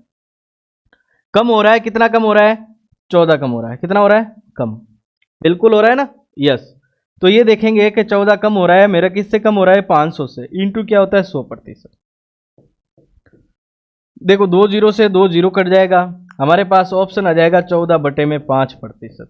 कम हो रहा है, कितना कम हो रहा है 14 कम हो रहा है, कितना हो रहा है कम, बिल्कुल हो रहा है ना, यस। तो ये देखेंगे कि 14 कम हो रहा है मेरा, किससे कम हो रहा है 500 से, इंटू क्या होता है 100%। देखो 2 जीरो से 2 जीरो कट जाएगा, हमारे पास ऑप्शन आ जाएगा 14/5%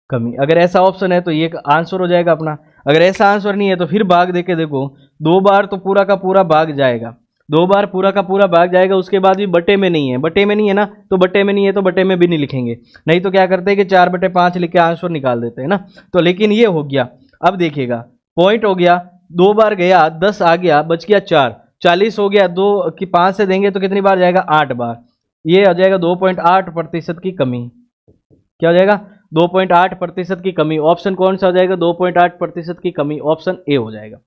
कमी। अगर ऐसा ऑप्शन है तो ये आंसर हो जाएगा अपना। अगर ऐसा आंसर नहीं है तो फिर भाग देके देखो, 2 बार तो पूरा का पूरा भाग जाएगा, 2 बार पूरा का पूरा भाग जाएगा, उसके बाद भी बटे में नहीं है, बटे में नहीं है ना, तो बटे में नहीं है तो बटे में भी नहीं लिखेंगे, नहीं तो क्या करते हैं कि 4/5 लिख के आंसर निकाल देते हैं ना। तो लेकिन ये हो गया, अब देखिएगा पॉइंट हो गया, 2 बार गया 10 आ गया, बच गया 4, 40 हो गया, 2 की 5 से देंगे तो कितनी बार जाएगा 8 बार, ये आ जाएगा 2.8% की कमी। क्या हो जाएगा 2.8% की कमी। ऑप्शन कौन सा हो जाएगा 2.8% की कमी, ऑप्शन ए हो जाएगा।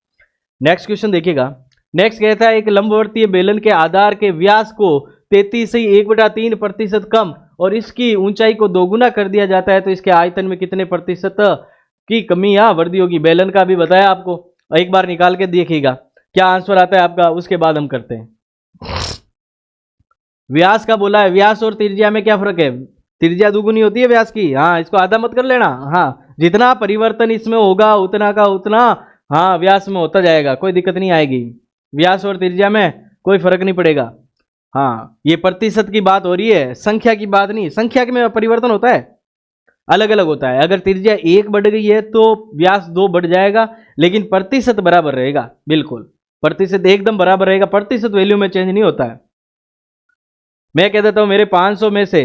नेक्स्ट क्वेश्चन देखिएगा, नेक्स्ट कहता है एक लंबवर्तीय बेलन के आधार के व्यास को 33 से 1/3% कम और इसकी ऊंचाई को दोगुना कर दिया जाता है, तो इसके आयतन में कितने प्रतिशत की कमी या वृद्धि होगी। बेलन का भी बताया आपको, एक बार निकाल के देखिएगा क्या आंसर आता है आपका, उसके बाद हम करते हैं। व्यास का बोला है, व्यास और त्रिज्या में क्या फर्क है, त्रिज्या दुगुनी होती है व्यास की, हाँ इसको आधा मत कर लेना, हाँ जितना परिवर्तन इसमें होगा उतना का उतना हाँ व्यास में होता जाएगा, कोई दिक्कत नहीं आएगी, व्यास और त्रिज्या में कोई फर्क नहीं पड़ेगा। हाँ ये प्रतिशत की बात हो रही है, संख्या की बात नहीं, संख्या में परिवर्तन होता है, अलग अलग होता है। अगर त्रिज्या 1 बढ़ गई है तो व्यास 2 बढ़ जाएगा, लेकिन प्रतिशत बराबर रहेगा, बिल्कुल प्रतिशत एकदम बराबर रहेगा, प्रतिशत वैल्यू में चेंज नहीं होता है। मैं कह देता हूं मेरे 500 में से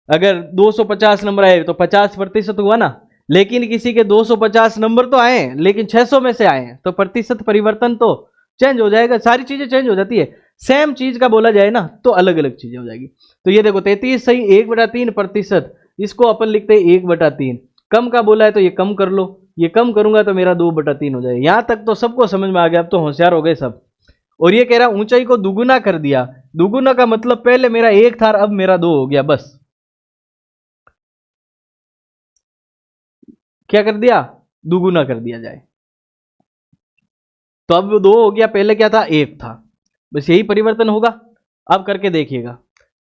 अगर 250 नंबर आए तो 50% हुआ ना, लेकिन किसी के 250 नंबर तो आए लेकिन 600 में से आए तो प्रतिशत परिवर्तन तो चेंज हो जाएगा, सारी चीजें चेंज हो जाती है। सेम चीज का बोला जाए ना तो अलग अलग चीजें हो जाएगी। तो ये देखो 33 सही 1/3%, इसको अपन लिखते हैं 1/3। कम का बोला है तो ये कम कर लो, ये कम करूंगा तो मेरा 2/3 हो जाएगा। यहां तक तो सबको समझ में आ गया, अब तो होशियार हो गए सब। और ये कह रहा ऊंचाई को दुगुना कर दिया, दुगुना का मतलब पहले मेरा 1 था अब मेरा 2 हो गया, बस क्या कर दिया दुगुना कर दिया जाए, तो अब 2 हो गया, पहले क्या था 1 था, बस यही परिवर्तन होगा। अब करके देखिएगा,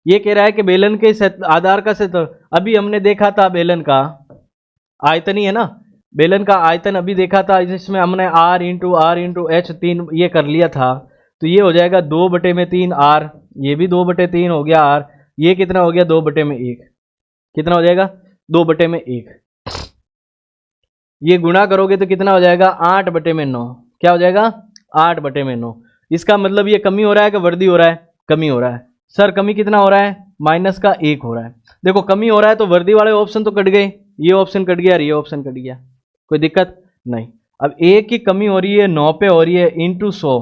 ये कह रहा है कि बेलन के आधार का क्षेत्र, अभी हमने देखा था बेलन का आयतन ही है ना, बेलन का आयतन अभी देखा था, जिसमें हमने R इंटू H 3 ये कर लिया था, तो ये हो जाएगा 2/3 R, ये भी 2/3 हो गया R, ये कितना हो गया 2/1, कितना हो जाएगा 2/1, ये गुणा करोगे तो कितना हो जाएगा 8/9, क्या हो जाएगा 8/9। इसका मतलब ये कमी हो रहा है कि वृद्धि हो रहा है, कमी हो रहा है। सर कमी कितना हो रहा है, -1 हो रहा है। देखो कमी हो रहा है तो वृद्धि वाले ऑप्शन तो कट गए, ये ऑप्शन कट गया और ये ऑप्शन कट गया, कोई दिक्कत नहीं। अब 1 की कमी हो रही है 9 पे हो रही है इंटू 100।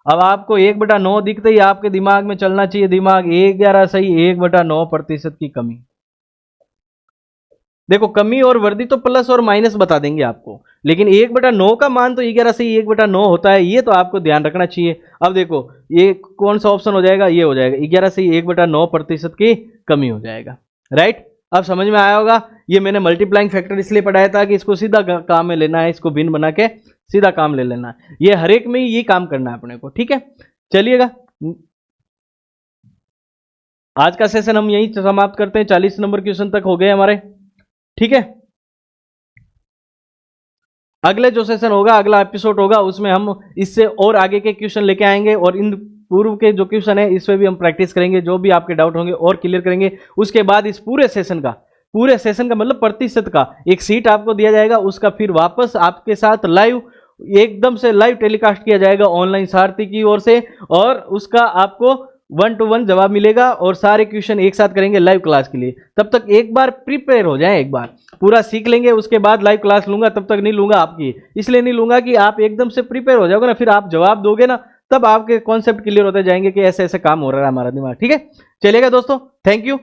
अब आपको 1/9 दिखते ही आपके दिमाग में चलना चाहिए, दिमाग 11 सही 1/9% की कमी। देखो कमी और वृद्धि तो प्लस और माइनस बता देंगे आपको, लेकिन 1/9 का मान तो 11 से 1/9 होता है, ये तो आपको ध्यान रखना चाहिए। अब देखो ये कौन सा ऑप्शन हो जाएगा, ये हो जाएगा 11 से 1/9% की कमी हो जाएगा, राइट। अब समझ में आया होगा। ये मैंने मल्टीप्लाइंग फैक्टर इसलिए पढ़ाया था कि इसको सीधा काम में लेना है, इसको भिन्न बना के सीधा काम ले लेना है, ये हर एक में ही ये काम करना है अपने को, ठीक है। चलिएगा आज का सेशन हम यहीं समाप्त करते हैं, 40 नंबर क्वेश्चन तक हो गए हमारे, ठीक है। अगले जो सेशन होगा, अगला एपिसोड होगा, उसमें हम इससे और आगे के क्वेश्चन लेके आएंगे और इन पूर्व के जो क्वेश्चन है इस पे भी हम प्रैक्टिस करेंगे, जो भी आपके डाउट होंगे और क्लियर करेंगे। उसके बाद इस पूरे सेशन का मतलब प्रतिशत का एक सीट आपको दिया जाएगा, उसका फिर वापस आपके साथ लाइव एकदम से लाइव टेलीकास्ट किया जाएगा ऑनलाइन सारथी की ओर से, और उसका आपको 1-to-1 जवाब मिलेगा और सारे क्वेश्चन एक साथ करेंगे लाइव क्लास के लिए। तब तक एक बार प्रिपेयर हो जाएं, एक बार पूरा सीख लेंगे, उसके बाद लाइव क्लास लूंगा। तब तक नहीं लूंगा आपकी, इसलिए नहीं लूंगा कि आप एकदम से प्रिपेयर हो जाओगे ना, फिर आप जवाब दोगे ना, तब आपके कॉन्सेप्ट क्लियर होते जाएंगे कि ऐसे ऐसे काम हो रहा है हमारा दिमाग, ठीक है। चलेगा दोस्तों, थैंक यू।